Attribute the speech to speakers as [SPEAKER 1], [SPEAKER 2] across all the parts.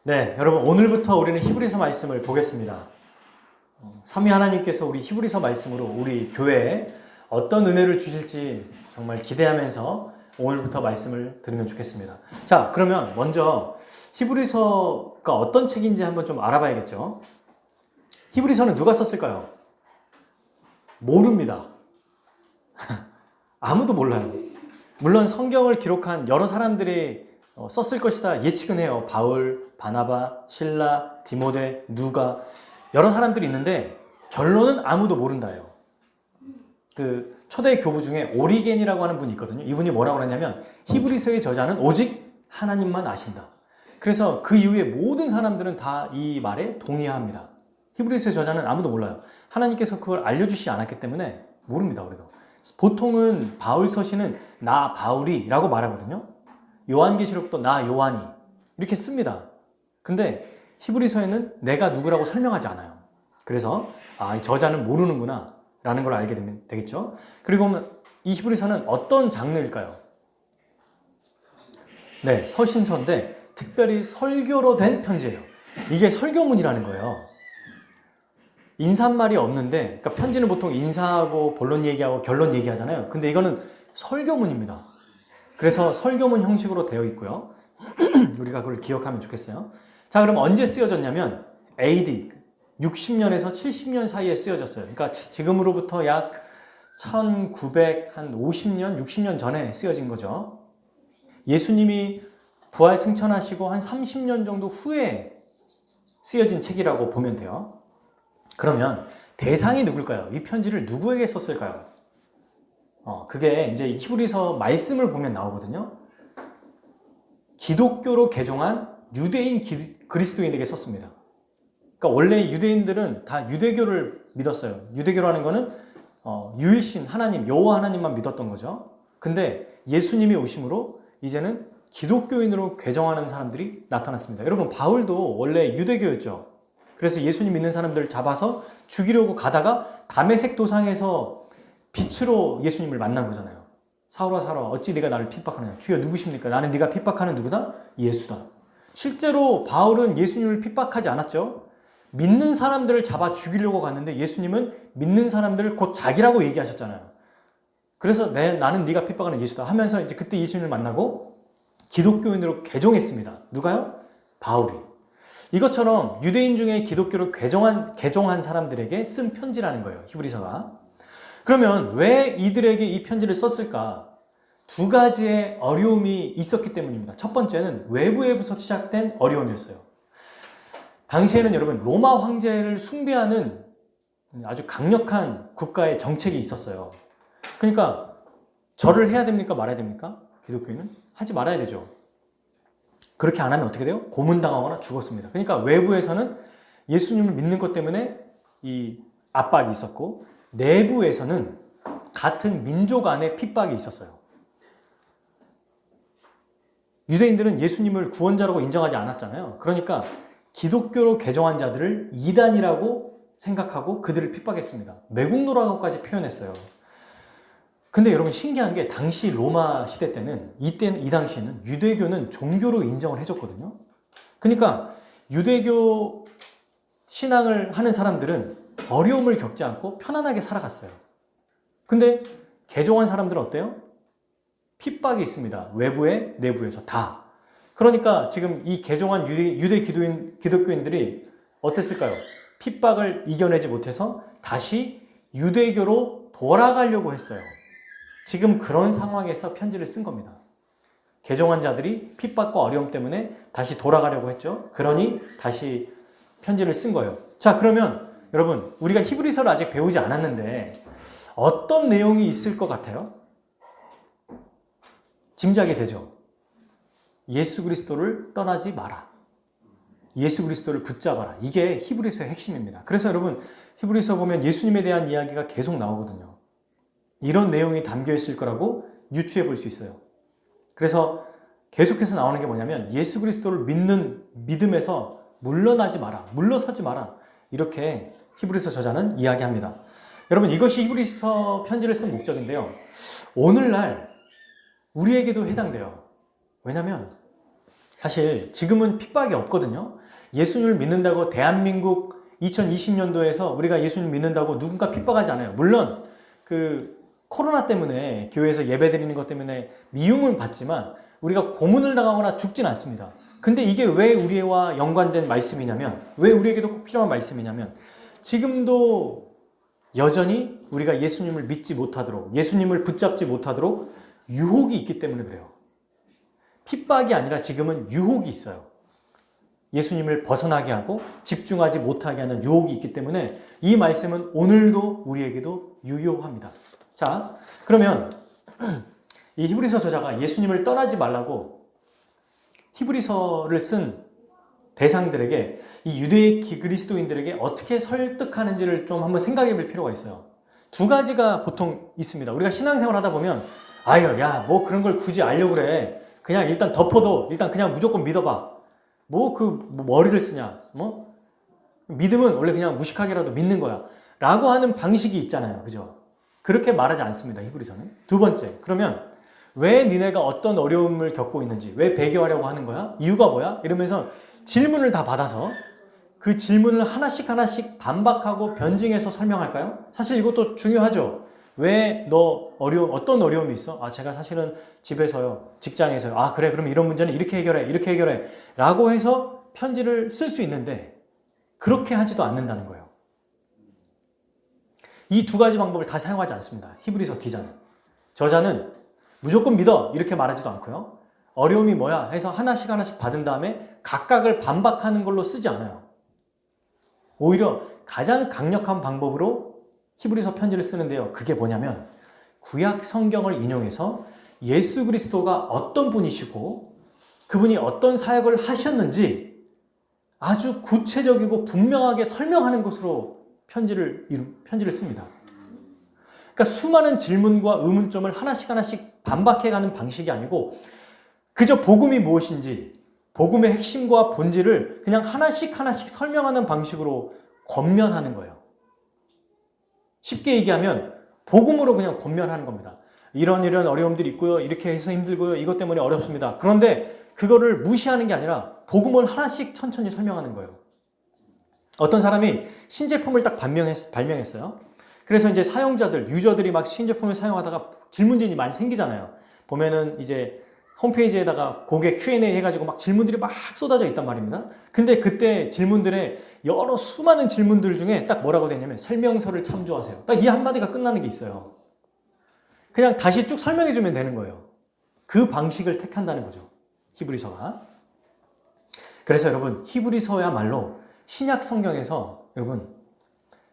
[SPEAKER 1] 네, 여러분 오늘부터 우리는 히브리서 말씀을 보겠습니다. 삼위 하나님께서 우리 히브리서 말씀으로 우리 교회에 어떤 은혜를 주실지 정말 기대하면서 오늘부터 말씀을 들으면 좋겠습니다. 자, 그러면 먼저 히브리서가 어떤 책인지 한번 좀 알아봐야겠죠. 히브리서는 누가 썼을까요? 모릅니다. 아무도 몰라요. 물론 성경을 기록한 여러 사람들이 썼을 것이다 예측은 해요. 바울, 바나바, 실라, 디모데, 누가 여러 사람들이 있는데 결론은 아무도 모른다예요. 그 초대 교부 중에 오리겐이라고 하는 분이 있거든요. 이분이 뭐라고 그러냐면 히브리서의 저자는 오직 하나님만 아신다. 그래서 그 이후에 모든 사람들은 다 이 말에 동의합니다. 히브리서의 저자는 아무도 몰라요. 하나님께서 그걸 알려주시지 않았기 때문에 모릅니다. 우리도. 보통은 바울 서신은 나 바울이라고 말하거든요. 요한계시록도 나 요한이 이렇게 씁니다. 근데 히브리서에는 내가 누구라고 설명하지 않아요. 그래서 이 저자는 모르는구나 라는 걸 알게 되겠죠. 그리고 이 히브리서는 어떤 장르일까요? 네, 서신서인데 특별히 설교로 된 편지예요. 이게 설교문이라는 거예요. 인사말이 없는데, 그러니까 편지는 보통 인사하고 본론 얘기하고 결론 얘기하잖아요. 근데 이거는 설교문입니다. 그래서 설교문 형식으로 되어 있고요. 우리가 그걸 기억하면 좋겠어요. 자, 그럼 언제 쓰여졌냐면 AD 60년에서 70년 사이에 쓰여졌어요. 그러니까 지금으로부터 약 1950년, 60년 전에 쓰여진 거죠. 예수님이 부활 승천하시고 한 30년 정도 후에 쓰여진 책이라고 보면 돼요. 그러면 대상이 누굴까요? 이 편지를 누구에게 썼을까요? 그게 이제 히브리서 말씀을 보면 나오거든요. 기독교로 개종한 유대인 그리스도인에게 썼습니다. 그러니까 원래 유대인들은 다 유대교를 믿었어요. 유대교라는 거는 유일신 하나님, 여호와 하나님만 믿었던 거죠. 근데 예수님이 오심으로 이제는 기독교인으로 개종하는 사람들이 나타났습니다. 여러분, 바울도 원래 유대교였죠. 그래서 예수님 믿는 사람들을 잡아서 죽이려고 가다가 다메섹 도상에서 빛으로 예수님을 만난 거잖아요. 사울아 사울아 어찌 네가 나를 핍박하느냐. 주여 누구십니까? 나는 네가 핍박하는 누구다? 예수다. 실제로 바울은 예수님을 핍박하지 않았죠. 믿는 사람들을 잡아 죽이려고 갔는데 예수님은 믿는 사람들을 곧 자기라고 얘기하셨잖아요. 그래서 나는 네가 핍박하는 예수다 하면서 이제 그때 예수님을 만나고 기독교인으로 개종했습니다. 누가요? 바울이. 이것처럼 유대인 중에 기독교로 개종한 사람들에게 쓴 편지라는 거예요. 히브리서가. 그러면 왜 이들에게 이 편지를 썼을까? 두 가지의 어려움이 있었기 때문입니다. 첫 번째는 외부에서 시작된 어려움이었어요. 당시에는 여러분 로마 황제를 숭배하는 아주 강력한 국가의 정책이 있었어요. 그러니까 절을 해야 됩니까? 말아야 됩니까? 기독교인은? 하지 말아야 되죠. 그렇게 안 하면 어떻게 돼요? 고문당하거나 죽었습니다. 그러니까 외부에서는 예수님을 믿는 것 때문에 이 압박이 있었고 내부에서는 같은 민족 안에 핍박이 있었어요. 유대인들은 예수님을 구원자라고 인정하지 않았잖아요. 그러니까 기독교로 개종한 자들을 이단이라고 생각하고 그들을 핍박했습니다. 매국노라고까지 표현했어요. 근데 여러분 신기한 게 당시 로마 시대 때는 이 당시에는 유대교는 종교로 인정을 해줬거든요. 그러니까 유대교 신앙을 하는 사람들은 어려움을 겪지 않고 편안하게 살아갔어요. 근데 개종한 사람들은 어때요? 핍박이 있습니다. 외부에 내부에서 다. 그러니까 지금 이 개종한 유대 기독교인들이 어땠을까요? 핍박을 이겨내지 못해서 다시 유대교로 돌아가려고 했어요. 지금 그런 상황에서 편지를 쓴 겁니다. 개종한 자들이 핍박과 어려움 때문에 다시 돌아가려고 했죠. 그러니 다시 편지를 쓴 거예요. 자, 그러면 여러분 우리가 히브리서를 아직 배우지 않았는데 어떤 내용이 있을 것 같아요? 짐작이 되죠. 예수 그리스도를 떠나지 마라. 예수 그리스도를 붙잡아라. 이게 히브리서의 핵심입니다. 그래서 여러분 히브리서 보면 예수님에 대한 이야기가 계속 나오거든요. 이런 내용이 담겨 있을 거라고 유추해 볼 수 있어요. 그래서 계속해서 나오는 게 뭐냐면 예수 그리스도를 믿는 믿음에서 물러나지 마라. 물러서지 마라. 이렇게 히브리서 저자는 이야기합니다. 여러분 이것이 히브리서 편지를 쓴 목적인데요. 오늘날 우리에게도 해당돼요. 왜냐하면 사실 지금은 핍박이 없거든요. 예수님을 믿는다고 대한민국 2020년도에서 우리가 예수님을 믿는다고 누군가 핍박하지 않아요. 물론 그 코로나 때문에 교회에서 예배드리는 것 때문에 미움은 받지만 우리가 고문을 당하거나 죽진 않습니다. 근데 이게 왜 우리와 연관된 말씀이냐면, 왜 우리에게도 꼭 필요한 말씀이냐면, 지금도 여전히 우리가 예수님을 믿지 못하도록, 예수님을 붙잡지 못하도록 유혹이 있기 때문에 그래요. 핍박이 아니라 지금은 유혹이 있어요. 예수님을 벗어나게 하고 집중하지 못하게 하는 유혹이 있기 때문에 이 말씀은 오늘도 우리에게도 유효합니다. 자, 그러면 이 히브리서 저자가 예수님을 떠나지 말라고 히브리서를 쓴 대상들에게, 이 유대 그리스도인들에게 어떻게 설득하는지를 좀 한번 생각해 볼 필요가 있어요. 두 가지가 보통 있습니다. 우리가 신앙생활 하다 보면 아유, 야, 뭐 그런 걸 굳이 알려고 그래. 그냥 일단 덮어도 일단 그냥 무조건 믿어봐. 뭐 머리를 쓰냐. 뭐 믿음은 원래 그냥 무식하게라도 믿는 거야. 라고 하는 방식이 있잖아요. 그죠? 그렇게 말하지 않습니다. 히브리서는. 두 번째, 그러면 왜 니네가 어떤 어려움을 겪고 있는지, 왜 배교하려고 하는 거야? 이유가 뭐야? 이러면서 질문을 다 받아서 그 질문을 하나씩 하나씩 반박하고 변증해서 설명할까요? 사실 이것도 중요하죠. 왜 너 어떤 어려움이 있어? 아, 제가 사실은 집에서요, 직장에서요. 아, 그래, 그럼 이런 문제는 이렇게 해결해, 이렇게 해결해. 라고 해서 편지를 쓸 수 있는데, 그렇게 하지도 않는다는 거예요. 이 두 가지 방법을 다 사용하지 않습니다. 히브리서 기자는. 저자는 무조건 믿어, 이렇게 말하지도 않고요. 어려움이 뭐야 해서 하나씩 하나씩 받은 다음에 각각을 반박하는 걸로 쓰지 않아요. 오히려 가장 강력한 방법으로 히브리서 편지를 쓰는데요. 그게 뭐냐면 구약 성경을 인용해서 예수 그리스도가 어떤 분이시고 그분이 어떤 사역을 하셨는지 아주 구체적이고 분명하게 설명하는 것으로 편지를 씁니다. 그러니까 수많은 질문과 의문점을 하나씩 하나씩 반박해가는 방식이 아니고 그저 복음이 무엇인지, 복음의 핵심과 본질을 그냥 하나씩 하나씩 설명하는 방식으로 권면하는 거예요. 쉽게 얘기하면 복음으로 그냥 권면하는 겁니다. 이런 어려움들이 있고요. 이렇게 해서 힘들고요. 이것 때문에 어렵습니다. 그런데 그거를 무시하는 게 아니라 복음을 하나씩 천천히 설명하는 거예요. 어떤 사람이 신제품을 딱 발명했어요. 그래서 이제 사용자들, 유저들이 막 신제품을 사용하다가 질문들이 많이 생기잖아요. 보면은 이제 홈페이지에다가 고객 Q&A 해가지고 막 질문들이 막 쏟아져 있단 말입니다. 근데 그때 질문들의 여러 수많은 질문들 중에 딱 뭐라고 되냐면 설명서를 참조하세요. 딱 이 한마디가 끝나는 게 있어요. 그냥 다시 쭉 설명해주면 되는 거예요. 그 방식을 택한다는 거죠. 히브리서가. 그래서 여러분, 히브리서야말로 신약 성경에서 여러분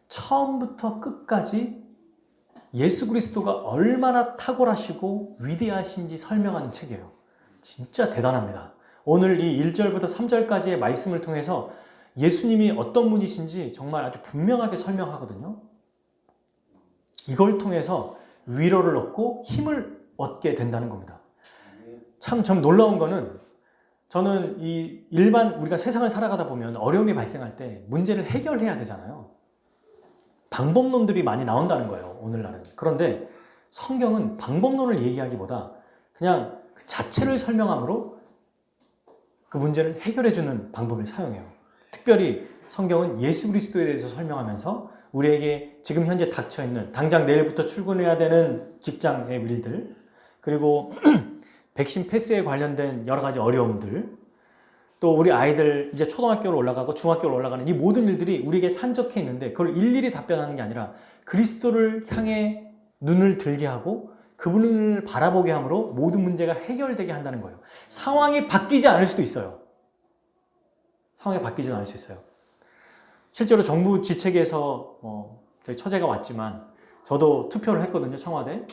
[SPEAKER 1] 처음부터 끝까지 예수 그리스도가 얼마나 탁월하시고 위대하신지 설명하는 책이에요. 진짜 대단합니다. 오늘 이 1절부터 3절까지의 말씀을 통해서 예수님이 어떤 분이신지 정말 아주 분명하게 설명하거든요. 이걸 통해서 위로를 얻고 힘을 얻게 된다는 겁니다. 참 놀라운 거는 저는 이 일반 우리가 세상을 살아가다 보면 어려움이 발생할 때 문제를 해결해야 되잖아요. 방법론들이 많이 나온다는 거예요, 오늘날은. 그런데 성경은 방법론을 얘기하기보다 그냥 그 자체를 설명함으로 그 문제를 해결해주는 방법을 사용해요. 특별히 성경은 예수 그리스도에 대해서 설명하면서 우리에게 지금 현재 닥쳐있는, 당장 내일부터 출근해야 되는 직장의 일들, 그리고 백신 패스에 관련된 여러 가지 어려움들, 또 우리 아이들 이제 초등학교로 올라가고 중학교로 올라가는 이 모든 일들이 우리에게 산적해 있는데 그걸 일일이 답변하는 게 아니라 그리스도를 향해 눈을 들게 하고 그분을 바라보게 함으로 모든 문제가 해결되게 한다는 거예요. 상황이 바뀌지 않을 수도 있어요. 상황이 바뀌지 않을 수 있어요. 실제로 정부 지책에서 저희 처제가 왔지만 저도 투표를 했거든요, 청와대.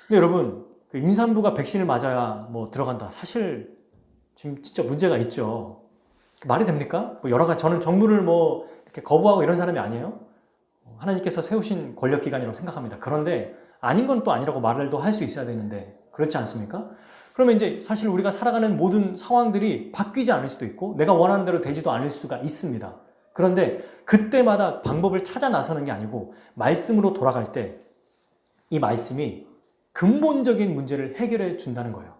[SPEAKER 1] 근데 여러분, 그 임산부가 백신을 맞아야 들어간다. 사실 지금 진짜 문제가 있죠. 말이 됩니까? 여러 가지, 저는 정부를 이렇게 거부하고 이런 사람이 아니에요. 하나님께서 세우신 권력기관이라고 생각합니다. 그런데 아닌 건 또 아니라고 말을 또 할 수 있어야 되는데, 그렇지 않습니까? 그러면 이제 사실 우리가 살아가는 모든 상황들이 바뀌지 않을 수도 있고, 내가 원하는 대로 되지도 않을 수가 있습니다. 그런데 그때마다 방법을 찾아 나서는 게 아니고, 말씀으로 돌아갈 때 이 말씀이 근본적인 문제를 해결해 준다는 거예요.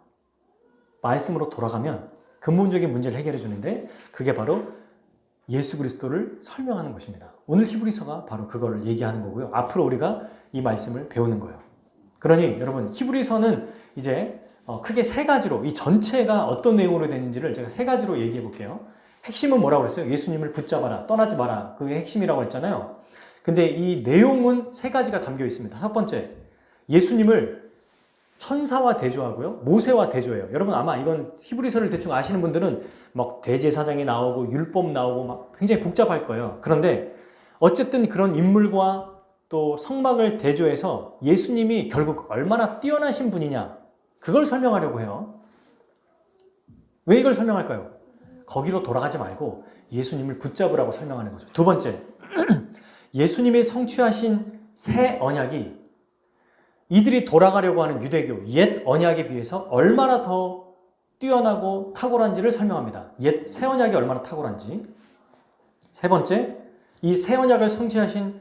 [SPEAKER 1] 말씀으로 돌아가면 근본적인 문제를 해결해 주는데 그게 바로 예수 그리스도를 설명하는 것입니다. 오늘 히브리서가 바로 그걸 얘기하는 거고요. 앞으로 우리가 이 말씀을 배우는 거예요. 그러니 여러분 히브리서는 이제 크게 세 가지로 이 전체가 어떤 내용으로 되는지를 제가 세 가지로 얘기해 볼게요. 핵심은 뭐라고 그랬어요? 예수님을 붙잡아라, 떠나지 마라. 그게 핵심이라고 했잖아요. 근데 이 내용은 세 가지가 담겨 있습니다. 첫 번째, 예수님을 천사와 대조하고요. 모세와 대조해요. 여러분 아마 이건 히브리서를 대충 아시는 분들은 막 대제사장이 나오고 율법 나오고 막 굉장히 복잡할 거예요. 그런데 어쨌든 그런 인물과 또 성막을 대조해서 예수님이 결국 얼마나 뛰어나신 분이냐 그걸 설명하려고 해요. 왜 이걸 설명할까요? 거기로 돌아가지 말고 예수님을 붙잡으라고 설명하는 거죠. 두 번째, 예수님이 성취하신 새 언약이 이들이 돌아가려고 하는 유대교 옛 언약에 비해서 얼마나 더 뛰어나고 탁월한지를 설명합니다. 옛 새 언약이 얼마나 탁월한지. 세 번째, 이 새 언약을 성취하신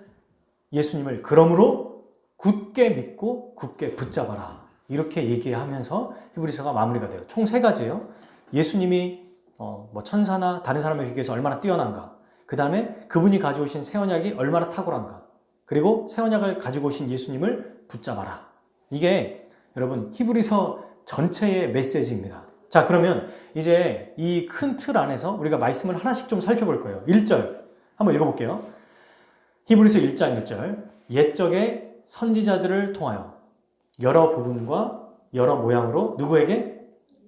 [SPEAKER 1] 예수님을 그러므로 굳게 믿고 굳게 붙잡아라. 이렇게 얘기하면서 히브리서가 마무리가 돼요. 총 세 가지예요. 예수님이 천사나 다른 사람에 비해서 얼마나 뛰어난가. 그 다음에 그분이 가져오신 새 언약이 얼마나 탁월한가. 그리고 새 언약을 가지고 오신 예수님을 붙잡아라. 이게 여러분 히브리서 전체의 메시지입니다. 자, 그러면 이제 이 큰 틀 안에서 우리가 말씀을 하나씩 좀 살펴볼 거예요. 1절 한번 읽어볼게요. 히브리서 1장 1절 옛적의 선지자들을 통하여 여러 부분과 여러 모양으로 누구에게?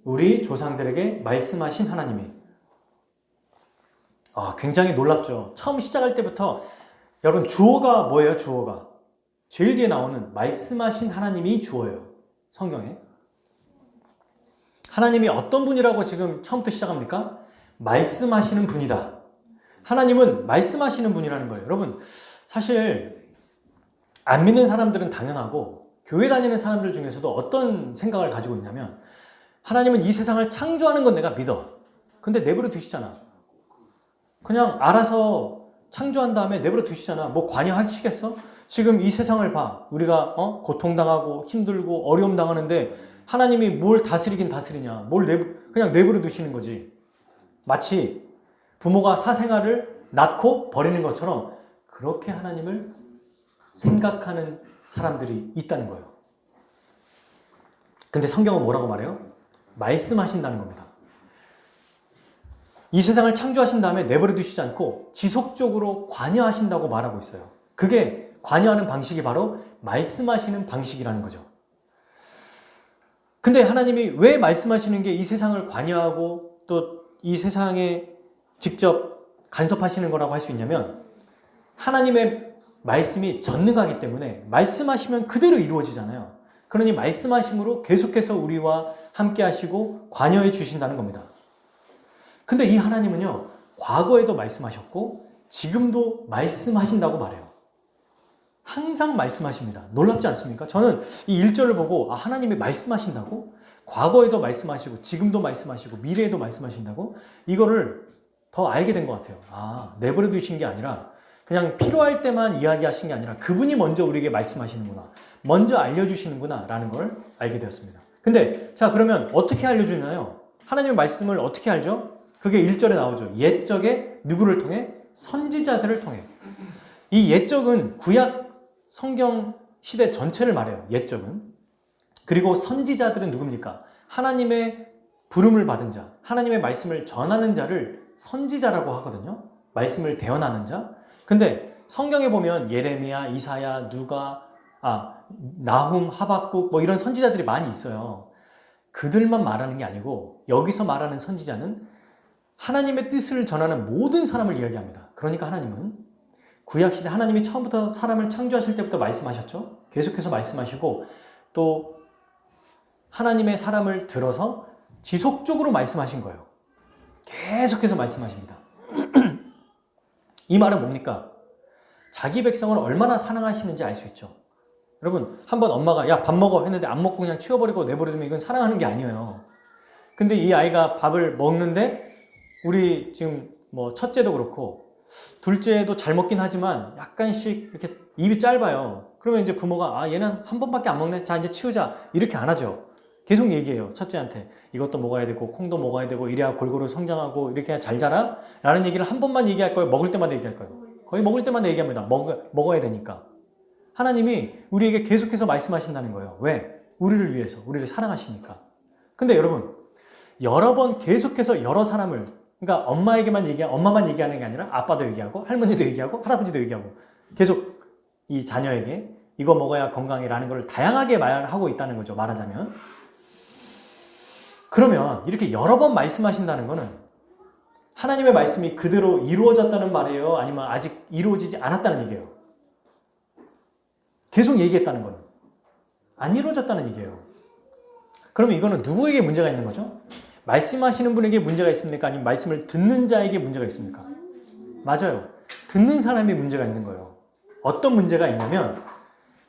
[SPEAKER 1] 우리 조상들에게 말씀하신 하나님이. 굉장히 놀랍죠. 처음 시작할 때부터 여러분 주어가 뭐예요? 주어가 제일 뒤에 나오는 말씀하신 하나님이 주어예요. 성경에. 하나님이 어떤 분이라고 지금 처음부터 시작합니까? 말씀하시는 분이다. 하나님은 말씀하시는 분이라는 거예요. 여러분 사실 안 믿는 사람들은 당연하고 교회 다니는 사람들 중에서도 어떤 생각을 가지고 있냐면 하나님은 이 세상을 창조하는 건 내가 믿어. 근데 내버려 두시잖아. 그냥 알아서 창조한 다음에 내버려 두시잖아. 뭐 관여하시겠어? 지금 이 세상을 봐. 우리가 고통당하고 힘들고 어려움 당하는데 하나님이 뭘 다스리긴 다스리냐. 그냥 내버려 두시는 거지. 마치 부모가 사생아를 낳고 버리는 것처럼 그렇게 하나님을 생각하는 사람들이 있다는 거예요. 근데 성경은 뭐라고 말해요? 말씀하신다는 겁니다. 이 세상을 창조하신 다음에 내버려 두시지 않고 지속적으로 관여하신다고 말하고 있어요. 그게 관여하는 방식이 바로 말씀하시는 방식이라는 거죠. 근데 하나님이 왜 말씀하시는 게 이 세상을 관여하고 또 이 세상에 직접 간섭하시는 거라고 할 수 있냐면 하나님의 말씀이 전능하기 때문에 말씀하시면 그대로 이루어지잖아요. 그러니 말씀하심으로 계속해서 우리와 함께 하시고 관여해 주신다는 겁니다. 근데 이 하나님은요, 과거에도 말씀하셨고 지금도 말씀하신다고 말해요. 항상 말씀하십니다. 놀랍지 않습니까? 저는 이 1절을 보고 하나님이 말씀하신다고? 과거에도 말씀하시고 지금도 말씀하시고 미래에도 말씀하신다고? 이거를 더 알게 된 것 같아요. 내버려 두신 게 아니라 그냥 필요할 때만 이야기하신 게 아니라 그분이 먼저 우리에게 말씀하시는구나. 먼저 알려주시는구나 라는 걸 알게 되었습니다. 근데 자, 그러면 어떻게 알려주나요? 하나님의 말씀을 어떻게 알죠? 그게 1절에 나오죠. 옛적에 누구를 통해? 선지자들을 통해. 이 옛적은 구약 성경 시대 전체를 말해요. 옛적은. 그리고 선지자들은 누굽니까? 하나님의 부름을 받은 자, 하나님의 말씀을 전하는 자를 선지자라고 하거든요. 말씀을 대언하는 자. 근데 성경에 보면 예레미야, 이사야, 누가, 나훔, 하박국 뭐 이런 선지자들이 많이 있어요. 그들만 말하는 게 아니고 여기서 말하는 선지자는 하나님의 뜻을 전하는 모든 사람을 이야기합니다. 그러니까 하나님은 구약시대 하나님이 처음부터 사람을 창조하실 때부터 말씀하셨죠. 계속해서 말씀하시고 또 하나님의 사람을 들어서 지속적으로 말씀하신 거예요. 계속해서 말씀하십니다. 이 말은 뭡니까? 자기 백성을 얼마나 사랑하시는지 알 수 있죠. 여러분, 한번 엄마가 야, 밥 먹어 했는데 안 먹고 그냥 치워버리고 내버려두면 이건 사랑하는 게 아니에요. 근데 이 아이가 밥을 먹는데 우리 지금 뭐 첫째도 그렇고 둘째도 잘 먹긴 하지만 약간씩 이렇게 입이 짧아요. 그러면 이제 부모가 얘는 한 번밖에 안 먹네. 자, 이제 치우자. 이렇게 안 하죠. 계속 얘기해요. 첫째한테 이것도 먹어야 되고 콩도 먹어야 되고 이래야 골고루 성장하고 이렇게 잘 자라 라는 얘기를 한 번만 얘기할 거예요? 먹을 때마다 얘기할 거예요? 거의 먹을 때마다 얘기합니다. 먹어야 되니까. 하나님이 우리에게 계속해서 말씀하신다는 거예요. 왜? 우리를 위해서, 우리를 사랑하시니까. 근데 여러분, 여러 번 계속해서 여러 사람을, 그러니까 엄마만 얘기하는 게 아니라 아빠도 얘기하고 할머니도 얘기하고 할아버지도 얘기하고 계속 이 자녀에게 이거 먹어야 건강해라는 걸 다양하게 말하고 있다는 거죠. 말하자면. 그러면 이렇게 여러 번 말씀하신다는 거는 하나님의 말씀이 그대로 이루어졌다는 말이에요? 아니면 아직 이루어지지 않았다는 얘기예요? 계속 얘기했다는 거는 안 이루어졌다는 얘기예요. 그러면 이거는 누구에게 문제가 있는 거죠? 말씀하시는 분에게 문제가 있습니까? 아니면 말씀을 듣는 자에게 문제가 있습니까? 맞아요. 듣는 사람이 문제가 있는 거예요. 어떤 문제가 있냐면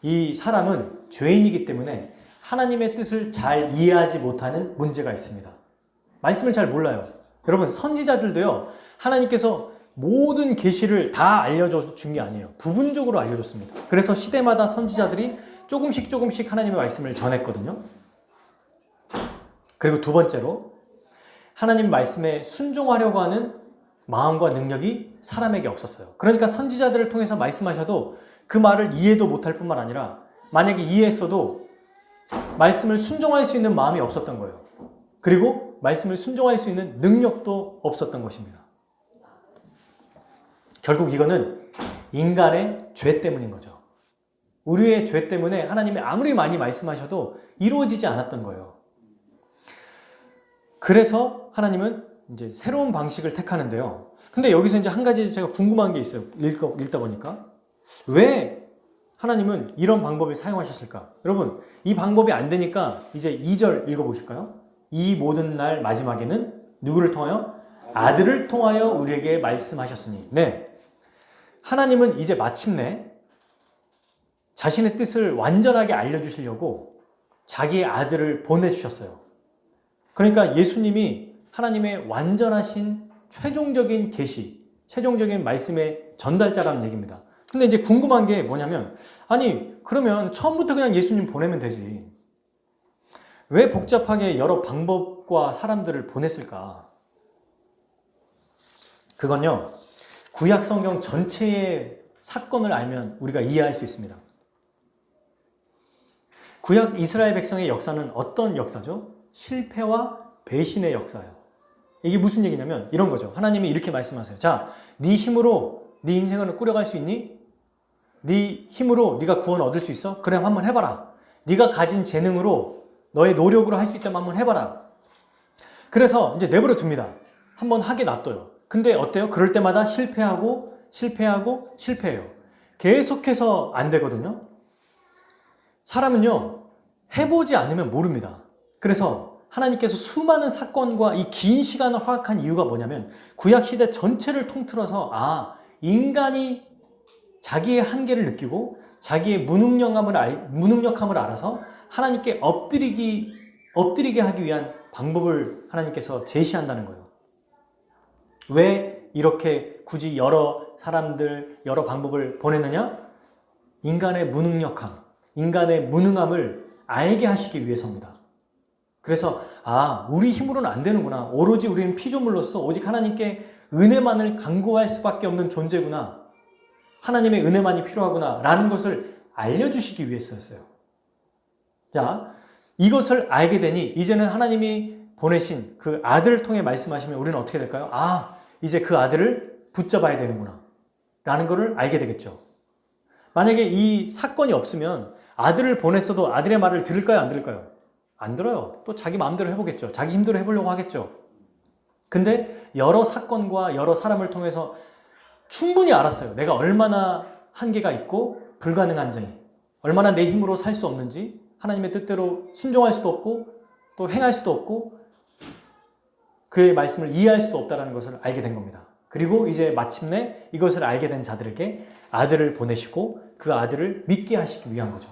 [SPEAKER 1] 이 사람은 죄인이기 때문에 하나님의 뜻을 잘 이해하지 못하는 문제가 있습니다. 말씀을 잘 몰라요. 여러분, 선지자들도요, 하나님께서 모든 계시를 다 알려준 게 아니에요. 부분적으로 알려줬습니다. 그래서 시대마다 선지자들이 조금씩 하나님의 말씀을 전했거든요. 그리고 두 번째로 하나님 말씀에 순종하려고 하는 마음과 능력이 사람에게 없었어요. 그러니까 선지자들을 통해서 말씀하셔도 그 말을 이해도 못할 뿐만 아니라 만약에 이해했어도 말씀을 순종할 수 있는 마음이 없었던 거예요. 그리고 말씀을 순종할 수 있는 능력도 없었던 것입니다. 결국 이거는 인간의 죄 때문인 거죠. 우리의 죄 때문에 하나님이 아무리 많이 말씀하셔도 이루어지지 않았던 거예요. 그래서 하나님은 이제 새로운 방식을 택하는데요. 근데 여기서 이제 한 가지 제가 궁금한 게 있어요. 읽다 보니까. 왜 하나님은 이런 방법을 사용하셨을까? 여러분, 이 방법이 안 되니까 이제 2절 읽어보실까요? 이 모든 날 마지막에는 누구를 통하여? 아들을 통하여 우리에게 말씀하셨으니. 네. 하나님은 이제 마침내 자신의 뜻을 완전하게 알려주시려고 자기의 아들을 보내주셨어요. 그러니까 예수님이 하나님의 완전하신 최종적인 계시, 최종적인 말씀의 전달자라는 얘기입니다. 근데 이제 궁금한 게 뭐냐면, 아니, 그러면 처음부터 그냥 예수님 보내면 되지. 왜 복잡하게 여러 방법과 사람들을 보냈을까? 그건요, 구약 성경 전체의 사건을 알면 우리가 이해할 수 있습니다. 구약 이스라엘 백성의 역사는 어떤 역사죠? 실패와 배신의 역사예요. 이게 무슨 얘기냐면 이런 거죠. 하나님이 이렇게 말씀하세요. 자, 네 힘으로 네 인생을 꾸려갈 수 있니? 네 힘으로 네가 구원 얻을 수 있어? 그래, 한번 해봐라. 네가 가진 재능으로 너의 노력으로 할 수 있다면 한번 해봐라. 그래서 이제 내버려 둡니다. 한번 하게 놔둬요. 근데 어때요? 그럴 때마다 실패해요. 계속해서 안 되거든요. 사람은요, 해보지 않으면 모릅니다. 그래서 하나님께서 수많은 사건과 이 긴 시간을 허락한 이유가 뭐냐면 구약시대 전체를 통틀어서 인간이 자기의 한계를 느끼고 자기의 무능력함을 알아서 하나님께 엎드리게 하기 위한 방법을 하나님께서 제시한다는 거예요. 왜 이렇게 굳이 여러 사람들, 여러 방법을 보냈느냐? 인간의 무능력함, 인간의 무능함을 알게 하시기 위해서입니다. 그래서 우리 힘으로는 안 되는구나. 오로지 우리는 피조물로서 오직 하나님께 은혜만을 간구할 수밖에 없는 존재구나. 하나님의 은혜만이 필요하구나 라는 것을 알려주시기 위해서였어요. 자, 이것을 알게 되니 이제는 하나님이 보내신 그 아들을 통해 말씀하시면 우리는 어떻게 될까요? 이제 그 아들을 붙잡아야 되는구나 라는 것을 알게 되겠죠. 만약에 이 사건이 없으면 아들을 보냈어도 아들의 말을 들을까요? 안 들을까요? 안 들어요. 또 자기 마음대로 해보겠죠. 자기 힘대로 해보려고 하겠죠. 근데 여러 사건과 여러 사람을 통해서 충분히 알았어요. 내가 얼마나 한계가 있고 불가능한지, 얼마나 내 힘으로 살 수 없는지, 하나님의 뜻대로 순종할 수도 없고 또 행할 수도 없고 그의 말씀을 이해할 수도 없다는 것을 알게 된 겁니다. 그리고 이제 마침내 이것을 알게 된 자들에게 아들을 보내시고 그 아들을 믿게 하시기 위한 거죠.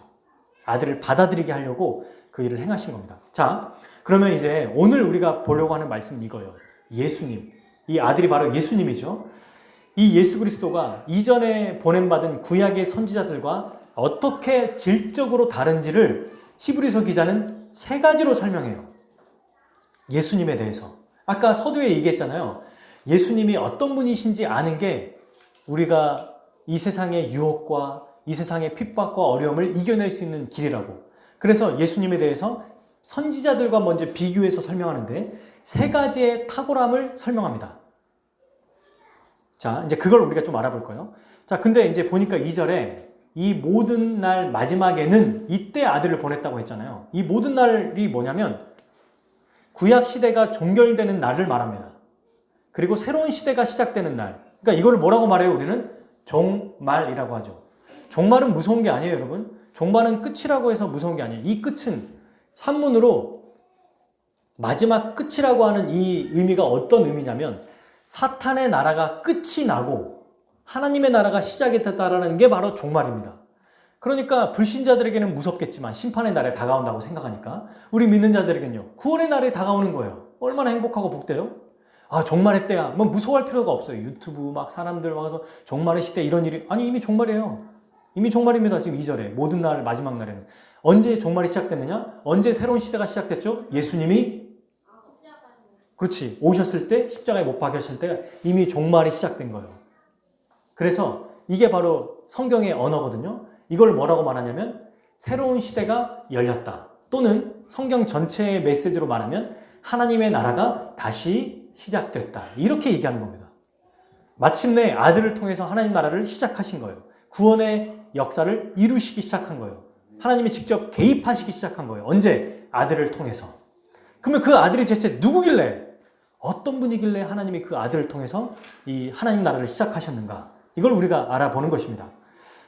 [SPEAKER 1] 아들을 받아들이게 하려고 그 일을 행하신 겁니다. 자, 그러면 이제 오늘 우리가 보려고 하는 말씀은 이거예요. 예수님. 이 아들이 바로 예수님이죠. 이 예수 그리스도가 이전에 보냄받은 구약의 선지자들과 어떻게 질적으로 다른지를 히브리서 기자는 세 가지로 설명해요. 예수님에 대해서. 아까 서두에 얘기했잖아요. 예수님이 어떤 분이신지 아는 게 우리가 이 세상의 유혹과 이 세상의 핍박과 어려움을 이겨낼 수 있는 길이라고. 그래서 예수님에 대해서 선지자들과 먼저 비교해서 설명하는데 세 가지의 탁월함을 설명합니다. 자, 이제 그걸 우리가 좀 알아볼 거예요. 자, 근데 이제 보니까 2절에 이 모든 날 마지막에는 이때 아들을 보냈다고 했잖아요. 이 모든 날이 뭐냐면 구약 시대가 종결되는 날을 말합니다. 그리고 새로운 시대가 시작되는 날. 그러니까 이걸 뭐라고 말해요? 우리는 종말이라고 하죠. 종말은 무서운 게 아니에요, 여러분. 종말은 끝이라고 해서 무서운 게 아니에요. 이 끝은 산문으로 마지막 끝이라고 하는 이 의미가 어떤 의미냐면 사탄의 나라가 끝이 나고 하나님의 나라가 시작이 됐다라는 게 바로 종말입니다. 그러니까 불신자들에게는 무섭겠지만 심판의 날에 다가온다고 생각하니까 우리 믿는 자들에게는요, 구원의 날에 다가오는 거예요. 얼마나 행복하고 복돼요? 아, 종말의 때야. 뭐 무서워할 필요가 없어요. 유튜브 막 사람들 와서 종말의 시대 이런 일이. 아니, 이미 종말이에요. 이미 종말입니다. 지금 2절에. 모든 날 마지막 날에는. 언제 종말이 시작됐느냐? 언제 새로운 시대가 시작됐죠? 예수님이 그렇지. 오셨을 때 십자가에 못 박혔을 때 이미 종말이 시작된 거예요. 그래서 이게 바로 성경의 언어거든요. 이걸 뭐라고 말하냐면 새로운 시대가 열렸다. 또는 성경 전체의 메시지로 말하면 하나님의 나라가 다시 시작됐다. 이렇게 얘기하는 겁니다. 마침내 아들을 통해서 하나님 나라를 시작하신 거예요. 구원의 역사를 이루시기 시작한 거예요. 하나님이 직접 개입하시기 시작한 거예요. 언제? 아들을 통해서. 그러면 그 아들이 대체 누구길래? 어떤 분이길래 하나님이 그 아들을 통해서 이 하나님 나라를 시작하셨는가? 이걸 우리가 알아보는 것입니다.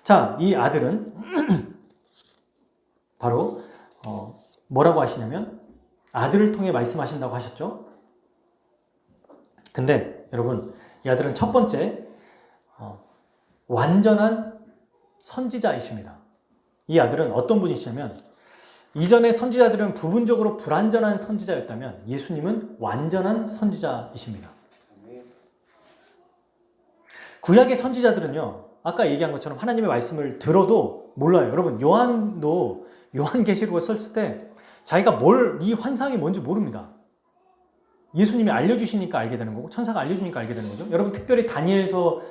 [SPEAKER 1] 자, 이 아들은 바로 뭐라고 하시냐면 아들을 통해 말씀하신다고 하셨죠. 근데 여러분, 이 아들은 첫 번째 완전한 선지자이십니다. 이 아들은 어떤 분이시냐면 이전의 선지자들은 부분적으로 불완전한 선지자였다면 예수님은 완전한 선지자이십니다. 구약의 선지자들은요, 아까 얘기한 것처럼 하나님의 말씀을 들어도 몰라요. 여러분, 요한도 요한계시록을 썼을 때 자기가 이 환상이 뭔지 모릅니다. 예수님이 알려주시니까 알게 되는 거고 천사가 알려주니까 알게 되는 거죠. 여러분, 특별히 다니엘서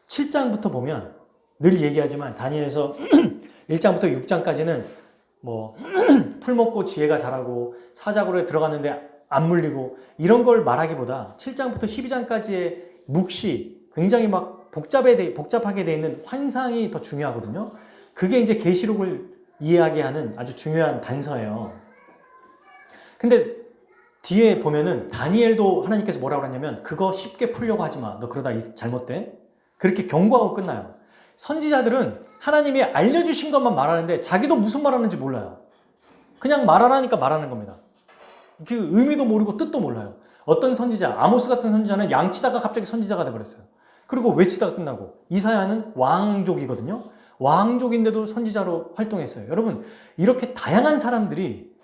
[SPEAKER 1] 7장부터 보면 늘 얘기하지만 다니엘서 1장부터 6장까지는 풀 먹고 지혜가 자라고 사자고로에 들어갔는데 안 물리고 이런 걸 말하기보다 7장부터 12장까지의 묵시, 굉장히 막 복잡하게 돼 있는 환상이 더 중요하거든요. 그게 이제 계시록을 이해하게 하는 아주 중요한 단서예요. 근데 뒤에 보면은 다니엘도 하나님께서 뭐라고 하냐면 그거 쉽게 풀려고 하지 마. 너 그러다 잘못돼. 그렇게 경고하고 끝나요. 선지자들은 하나님이 알려주신 것만 말하는데 자기도 무슨 말하는지 몰라요. 그냥 말하라니까 말하는 겁니다. 그 의미도 모르고 뜻도 몰라요. 어떤 선지자, 아모스 같은 선지자는 양치다가 갑자기 선지자가 돼버렸어요. 그리고 외치다가 끝나고. 이사야는 왕족이거든요. 왕족인데도 선지자로 활동했어요. 여러분, 이렇게 다양한 사람들이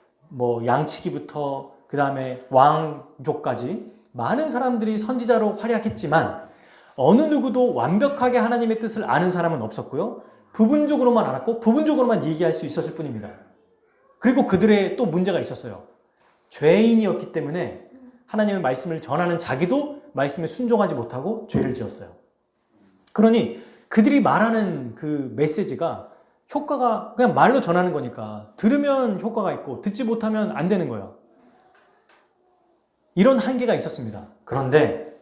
[SPEAKER 1] 양치기부터 그 다음에 왕족까지 많은 사람들이 선지자로 활약했지만 어느 누구도 완벽하게 하나님의 뜻을 아는 사람은 없었고요. 부분적으로만 알았고 부분적으로만 얘기할 수 있었을 뿐입니다. 그리고 그들의 또 문제가 있었어요. 죄인이었기 때문에 하나님의 말씀을 전하는 자기도 말씀에 순종하지 못하고 죄를 지었어요. 그러니 그들이 말하는 그 메시지가 효과가 그냥 말로 전하는 거니까 들으면 효과가 있고 듣지 못하면 안 되는 거예요. 이런 한계가 있었습니다. 그런데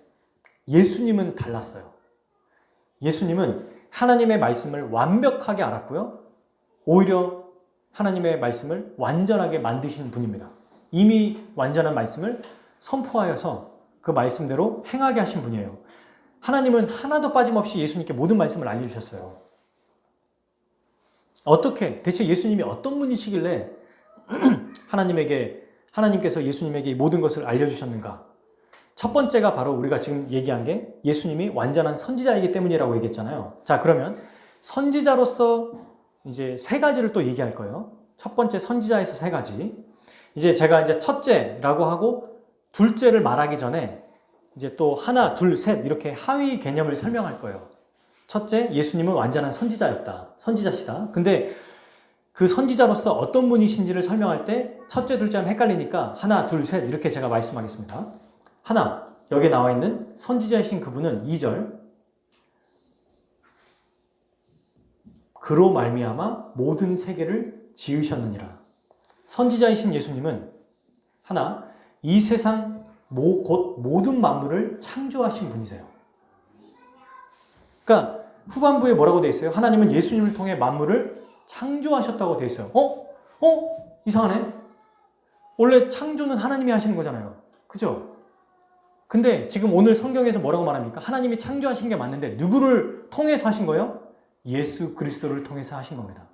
[SPEAKER 1] 예수님은 달랐어요. 예수님은 하나님의 말씀을 완벽하게 알았고요. 오히려 하나님의 말씀을 완전하게 만드시는 분입니다. 이미 완전한 말씀을 선포하여서 그 말씀대로 행하게 하신 분이에요. 하나님은 하나도 빠짐없이 예수님께 모든 말씀을 알려주셨어요. 어떻게, 대체 예수님이 어떤 분이시길래 하나님께서 예수님에게 모든 것을 알려주셨는가? 첫 번째가 바로 우리가 지금 얘기한 게 예수님이 완전한 선지자이기 때문이라고 얘기했잖아요. 자, 그러면 선지자로서 이제 세 가지를 또 얘기할 거예요. 첫 번째 선지자에서 세 가지. 이제 제가 이제 첫째라고 하고 둘째를 말하기 전에 이제 또 하나, 둘, 셋 이렇게 하위 개념을 설명할 거예요. 첫째, 예수님은 완전한 선지자였다. 선지자시다. 근데 그 선지자로서 어떤 분이신지를 설명할 때 첫째, 둘째 하면 헷갈리니까 하나, 둘, 셋 이렇게 제가 말씀하겠습니다. 하나, 여기에 나와 있는 선지자이신 그분은 2절 그로 말미암아 모든 세계를 지으셨느니라. 선지자이신 예수님은 하나, 이 세상 곧 모든 만물을 창조하신 분이세요. 그러니까 후반부에 뭐라고 되어 있어요? 하나님은 예수님을 통해 만물을 창조하셨다고 되어 있어요. 이상하네. 원래 창조는 하나님이 하시는 거잖아요. 그죠? 근데 지금 오늘 성경에서 뭐라고 말합니까? 하나님이 창조하신 게 맞는데 누구를 통해서 하신 거예요? 예수 그리스도를 통해서 하신 겁니다.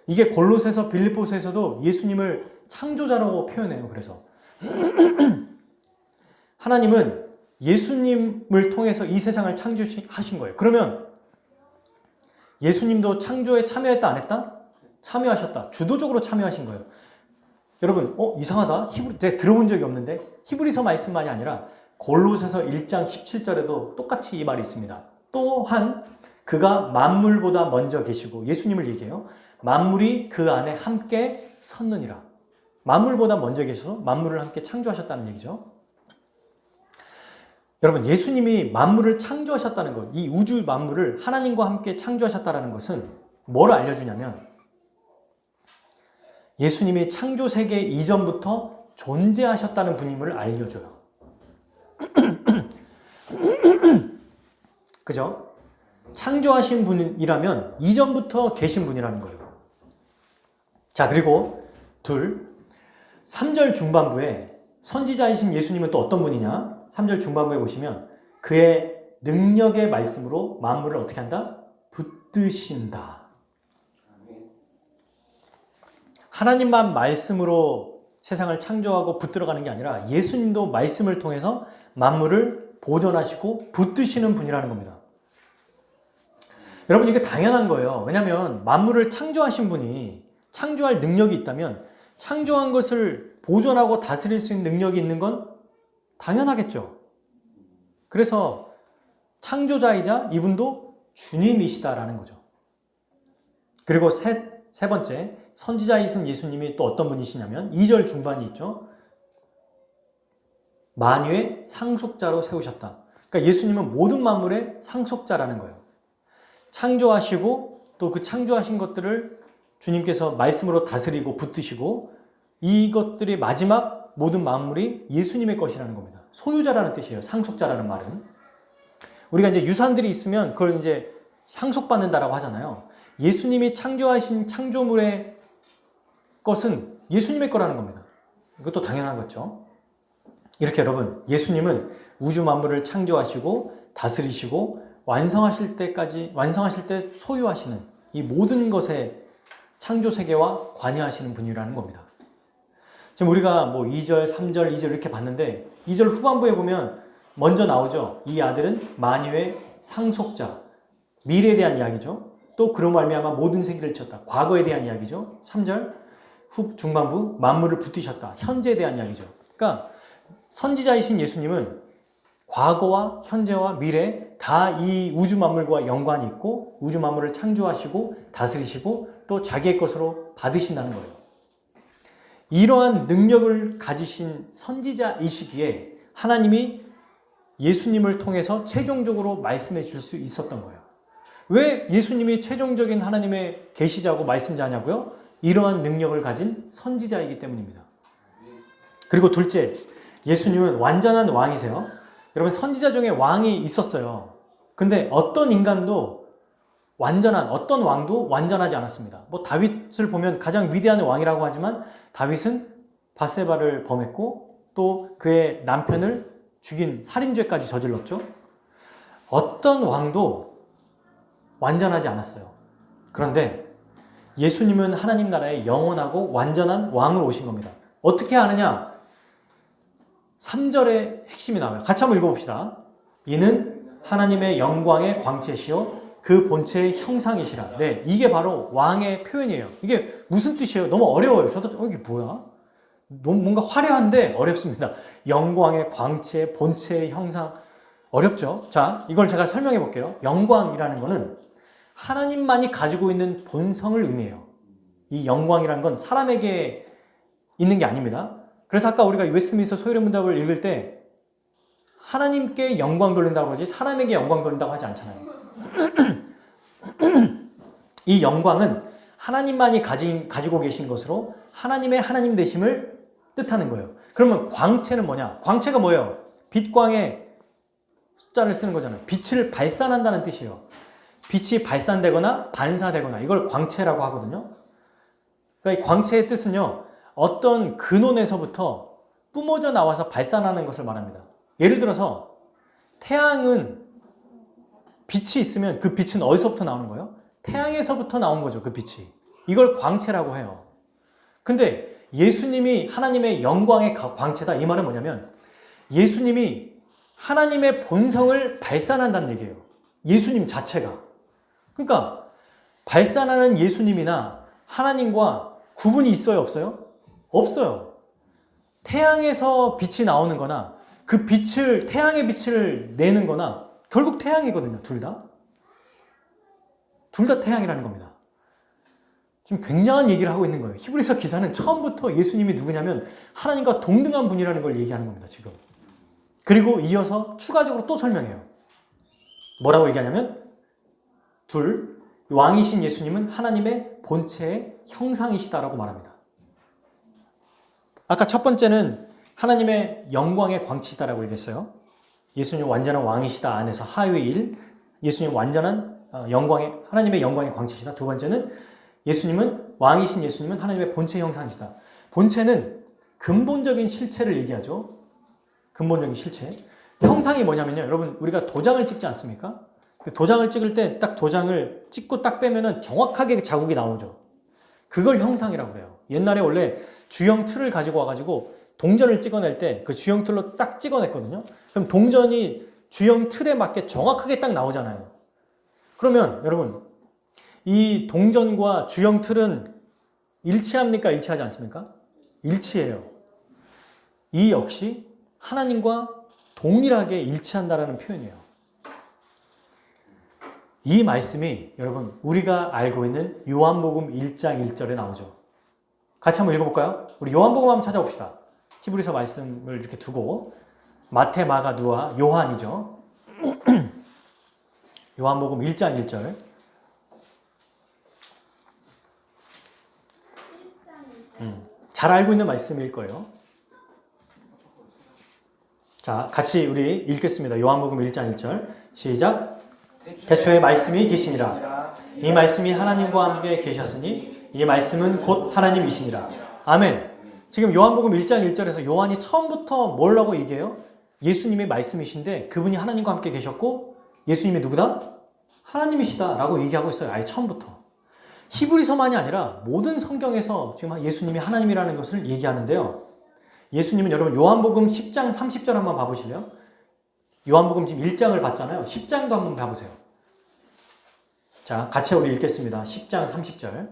[SPEAKER 1] 이게 골로새서 빌립보서에서도 예수님을 창조자라고 표현해요. 그래서 하나님은 예수님을 통해서 이 세상을 창조하신 거예요. 그러면 예수님도 창조에 참여했다 안 했다? 참여하셨다. 주도적으로 참여하신 거예요. 여러분, 이상하다. 내가 들어본 적이 없는데 히브리서 말씀만이 아니라 골로새서 1장 17절에도 똑같이 이 말이 있습니다. 또한 그가 만물보다 먼저 계시고 예수님을 얘기해요. 만물이 그 안에 함께 섰느니라. 만물보다 먼저 계셔서 만물을 함께 창조하셨다는 얘기죠. 여러분, 예수님이 만물을 창조하셨다는 것, 이 우주 만물을 하나님과 함께 창조하셨다는 것은 뭘 알려주냐면 예수님이 창조 세계 이전부터 존재하셨다는 분임을 알려줘요. 그죠? 창조하신 분이라면 이전부터 계신 분이라는 거예요. 자, 그리고 3절 중반부에 선지자이신 예수님은 또 어떤 분이냐? 3절 중반부에 보시면 그의 능력의 말씀으로 만물을 어떻게 한다? 붙드신다. 하나님만 말씀으로 세상을 창조하고 붙들어가는 게 아니라 예수님도 말씀을 통해서 만물을 보존하시고 붙드시는 분이라는 겁니다. 여러분, 이게 당연한 거예요. 왜냐하면 만물을 창조하신 분이 창조할 능력이 있다면 창조한 것을 보존하고 다스릴 수 있는 능력이 있는 건 당연하겠죠. 그래서 창조자이자 이분도 주님이시다라는 거죠. 그리고 세 번째, 선지자이신 예수님이 또 어떤 분이시냐면 2절 중반이 있죠. 만유의 상속자로 세우셨다. 그러니까 예수님은 모든 만물의 상속자라는 거예요. 창조하시고 또 그 창조하신 것들을 주님께서 말씀으로 다스리고 붙드시고 이것들이 마지막 모든 만물이 예수님의 것이라는 겁니다. 소유자라는 뜻이에요. 상속자라는 말은. 우리가 이제 유산들이 있으면 그걸 이제 상속받는다라고 하잖아요. 예수님이 창조하신 창조물의 것은 예수님의 거라는 겁니다. 이것도 당연한 거죠. 이렇게 여러분, 예수님은 우주 만물을 창조하시고 다스리시고 완성하실 때 소유하시는 이 모든 것의 창조 세계와 관여하시는 분이라는 겁니다. 지금 우리가 2절, 3절, 2절 이렇게 봤는데 2절 후반부에 보면 먼저 나오죠. 이 아들은 만유의 상속자, 미래에 대한 이야기죠. 또 그로 말미암아 모든 세계를 지었다. 과거에 대한 이야기죠. 3절 중반부 만물을 붙드셨다. 현재에 대한 이야기죠. 그러니까 선지자이신 예수님은 과거와 현재와 미래 다 이 우주 만물과 연관이 있고 우주 만물을 창조하시고 다스리시고 또 자기의 것으로 받으신다는 거예요. 이러한 능력을 가지신 선지자이시기에 하나님이 예수님을 통해서 최종적으로 말씀해 줄 수 있었던 거예요. 왜 예수님이 최종적인 하나님의 계시자고 말씀자냐고요? 이러한 능력을 가진 선지자이기 때문입니다. 그리고 둘째, 예수님은 완전한 왕이세요. 여러분, 선지자 중에 왕이 있었어요. 근데 어떤 왕도 완전하지 않았습니다. 다윗을 보면 가장 위대한 왕이라고 하지만 다윗은 밧세바를 범했고 또 그의 남편을 죽인 살인죄까지 저질렀죠. 어떤 왕도 완전하지 않았어요. 그런데 예수님은 하나님 나라의 영원하고 완전한 왕으로 오신 겁니다. 어떻게 아느냐? 3절의 핵심이 나와요. 같이 한번 읽어봅시다. 이는 하나님의 영광의 광채시요 그 본체의 형상이시라. 네, 이게 바로 왕의 표현이에요. 이게 무슨 뜻이에요? 너무 어려워요. 저도 이게 뭐야? 너무 뭔가 화려한데 어렵습니다. 영광의 광채, 본체의 형상 어렵죠? 자, 이걸 제가 설명해 볼게요. 영광이라는 거는 하나님만이 가지고 있는 본성을 의미해요. 이 영광이라는 건 사람에게 있는 게 아닙니다. 그래서 아까 우리가 웨스트민스터 소요리 문답을 읽을 때 하나님께 영광 돌린다고 하지 사람에게 영광 돌린다고 하지 않잖아요. 이 영광은 하나님만이 가지고 계신 것으로 하나님의 하나님 되심을 뜻하는 거예요. 그러면 광채는 뭐냐? 광채가 뭐예요? 빛광의 숫자를 쓰는 거잖아요. 빛을 발산한다는 뜻이에요. 빛이 발산되거나 반사되거나 이걸 광채라고 하거든요. 그러니까 이 광채의 뜻은요. 어떤 근원에서부터 뿜어져 나와서 발산하는 것을 말합니다. 예를 들어서 태양은 빛이 있으면 그 빛은 어디서부터 나오는 거예요? 태양에서부터 나온 거죠. 그 빛이. 이걸 광채라고 해요. 근데 예수님이 하나님의 영광의 광채다. 이 말은 뭐냐면 예수님이 하나님의 본성을 발산한다는 얘기예요. 예수님 자체가. 그러니까 발산하는 예수님이나 하나님과 구분이 있어요? 없어요? 없어요. 태양에서 빛이 나오는 거나 그 빛을 태양의 빛을 내는 거나 결국 태양이거든요. 둘 다. 둘 다 태양이라는 겁니다. 지금 굉장한 얘기를 하고 있는 거예요. 히브리서 기사는 처음부터 예수님이 누구냐면 하나님과 동등한 분이라는 걸 얘기하는 겁니다. 지금. 그리고 이어서 추가적으로 또 설명해요. 뭐라고 얘기하냐면 둘, 왕이신 예수님은 하나님의 본체의 형상이시다라고 말합니다. 아까 첫 번째는 하나님의 영광의 광채시다라고 얘기했어요. 예수님 완전한 왕이시다 안에서 하위 일, 예수님 완전한 하나님의 영광의 광채시다. 두 번째는 왕이신 예수님은 하나님의 본체 형상이시다. 본체는 근본적인 실체를 얘기하죠. 근본적인 실체. 형상이 뭐냐면요. 여러분, 우리가 도장을 찍지 않습니까? 도장을 찍을 때 딱 도장을 찍고 딱 빼면은 정확하게 자국이 나오죠. 그걸 형상이라고 그래요. 옛날에 원래 주형 틀을 가지고 와가지고 동전을 찍어낼 때 그 주형 틀로 딱 찍어냈거든요. 그럼 동전이 주형 틀에 맞게 정확하게 딱 나오잖아요. 그러면 여러분, 이 동전과 주형 틀은 일치합니까? 일치하지 않습니까? 일치해요. 이 역시 하나님과 동일하게 일치한다라는 표현이에요. 이 말씀이 여러분 우리가 알고 있는 요한복음 1장 1절에 나오죠. 같이 한번 읽어볼까요? 우리 요한복음 한번 찾아봅시다. 히브리서 말씀을 이렇게 두고 마태, 마가, 누가, 요한이죠. 요한복음 1장 1절. 잘 알고 있는 말씀일 거예요. 자, 같이 우리 읽겠습니다. 요한복음 1장 1절. 시작. 태초에 말씀이 계시니라. 이 말씀이 하나님과 함께 계셨으니 이 말씀은 곧 하나님이시니라. 아멘. 지금 요한복음 1장 1절에서 요한이 처음부터 뭐라고 얘기해요? 예수님의 말씀이신데 그분이 하나님과 함께 계셨고 예수님이 누구다? 하나님이시다 라고 얘기하고 있어요. 아예 처음부터. 히브리서만이 아니라 모든 성경에서 지금 예수님이 하나님이라는 것을 얘기하는데요. 예수님은 여러분 요한복음 10장 30절 한번 봐보실래요? 요한복음 지금 1장을 봤잖아요. 10장도 한번 봐보세요. 자, 같이 우리 읽겠습니다. 10장 30절.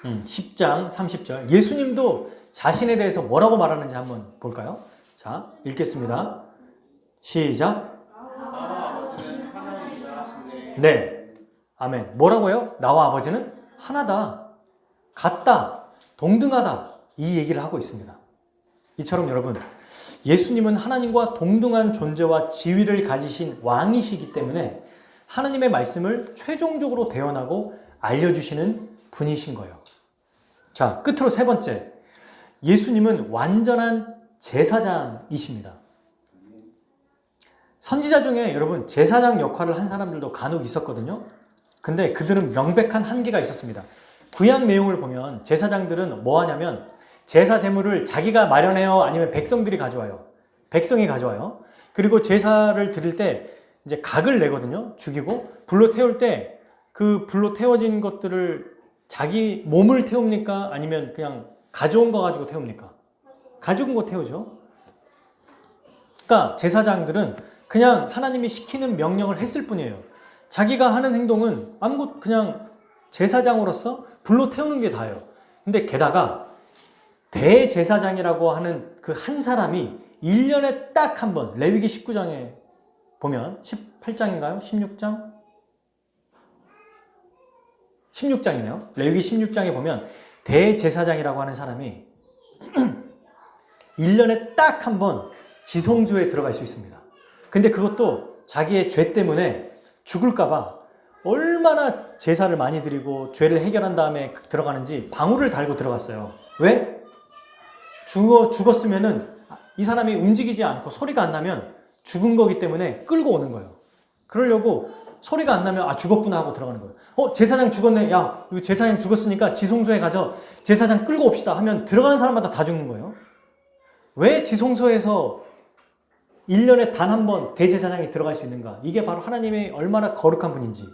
[SPEAKER 1] 10장 30절. 예수님도 자신에 대해서 뭐라고 말하는지 한번 볼까요? 자, 읽겠습니다. 시작. 네. 아멘. 뭐라고요? 나와 아버지는 하나다. 같다. 동등하다. 이 얘기를 하고 있습니다. 이처럼 여러분, 예수님은 하나님과 동등한 존재와 지위를 가지신 왕이시기 때문에 하나님의 말씀을 최종적으로 대언하고 알려주시는 분이신 거예요. 자, 끝으로 세 번째. 예수님은 완전한 제사장이십니다. 선지자 중에 여러분 제사장 역할을 한 사람들도 간혹 있었거든요. 근데 그들은 명백한 한계가 있었습니다. 구약 내용을 보면 제사장들은 뭐 하냐면 제사 제물을 자기가 마련해요? 아니면 백성들이 가져와요? 백성이 가져와요. 그리고 제사를 드릴 때 이제 각을 내거든요. 죽이고 불로 태울 때 그 불로 태워진 것들을 자기 몸을 태웁니까? 아니면 그냥 가져온 거 가지고 태웁니까? 가져온 거 태우죠. 그러니까 제사장들은 그냥 하나님이 시키는 명령을 했을 뿐이에요. 자기가 하는 행동은 아무것도 그냥 제사장으로서 불로 태우는 게 다예요. 근데 게다가 대제사장이라고 하는 그 한 사람이 1년에 딱 한 번, 레위기 19장에 보면 18장인가요? 16장? 16장이네요. 레위기 16장에 보면 대제사장이라고 하는 사람이 1년에 딱 한 번 지성소에 들어갈 수 있습니다. 근데 그것도 자기의 죄 때문에 죽을까봐 얼마나 제사를 많이 드리고 죄를 해결한 다음에 들어가는지 방울을 달고 들어갔어요. 왜? 죽었으면은 이 사람이 움직이지 않고 소리가 안 나면 죽은 거기 때문에 끌고 오는 거예요. 그러려고 소리가 안 나면 죽었구나 하고 들어가는 거예요. 제사장 죽었네. 야, 제사장 죽었으니까 지성소에 가서 제사장 끌고 옵시다 하면 들어가는 사람마다 다 죽는 거예요. 왜 지성소에서 1년에 단 한 번 대제사장이 들어갈 수 있는가? 이게 바로 하나님이 얼마나 거룩한 분인지,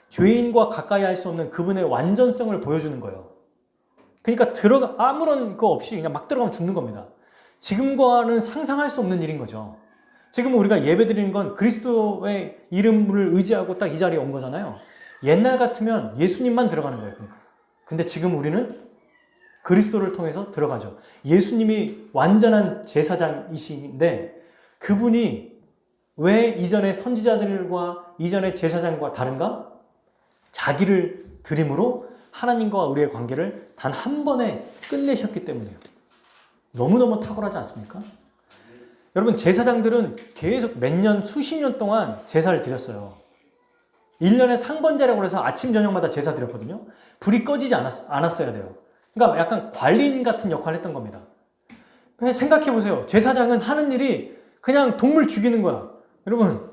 [SPEAKER 1] 죄인과 가까이 할 수 없는 그분의 완전성을 보여주는 거예요. 그러니까 아무런 거 없이 그냥 막 들어가면 죽는 겁니다. 지금과는 상상할 수 없는 일인 거죠. 지금 우리가 예배 드리는 건 그리스도의 이름을 의지하고 딱 이 자리에 온 거잖아요. 옛날 같으면 예수님만 들어가는 거예요. 그러니까. 근데 지금 우리는 그리스도를 통해서 들어가죠. 예수님이 완전한 제사장이신데 그분이 왜 이전의 선지자들과 이전의 제사장과 다른가? 자기를 드림으로 하나님과 우리의 관계를 단 한 번에 끝내셨기 때문이에요. 너무너무 탁월하지 않습니까? 여러분, 제사장들은 계속 몇 년, 수십 년 동안 제사를 드렸어요. 1년에 상번제라고 해서 아침, 저녁마다 제사 드렸거든요. 불이 꺼지지 않았어야 돼요. 그러니까 약간 관리인 같은 역할을 했던 겁니다. 생각해 보세요. 제사장은 하는 일이 그냥 동물 죽이는 거야. 여러분,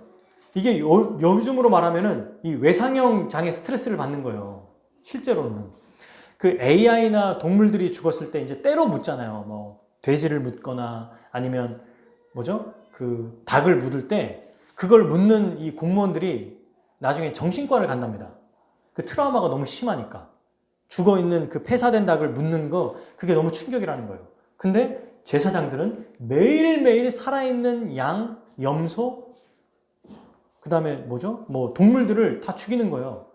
[SPEAKER 1] 이게 요즘으로 말하면은 이 외상형 장애 스트레스를 받는 거예요. 실제로는. 그 AI나 동물들이 죽었을 때 이제 때로 묻잖아요. 뭐, 돼지를 묻거나 아니면 뭐죠? 그 닭을 묻을 때 그걸 묻는 이 공무원들이 나중에 정신과를 간답니다. 그 트라우마가 너무 심하니까. 죽어있는 그 폐사된 닭을 묻는 거, 그게 너무 충격이라는 거예요. 근데 제사장들은 매일매일 살아있는 양, 염소, 그 다음에 뭐죠? 뭐 동물들을 다 죽이는 거예요.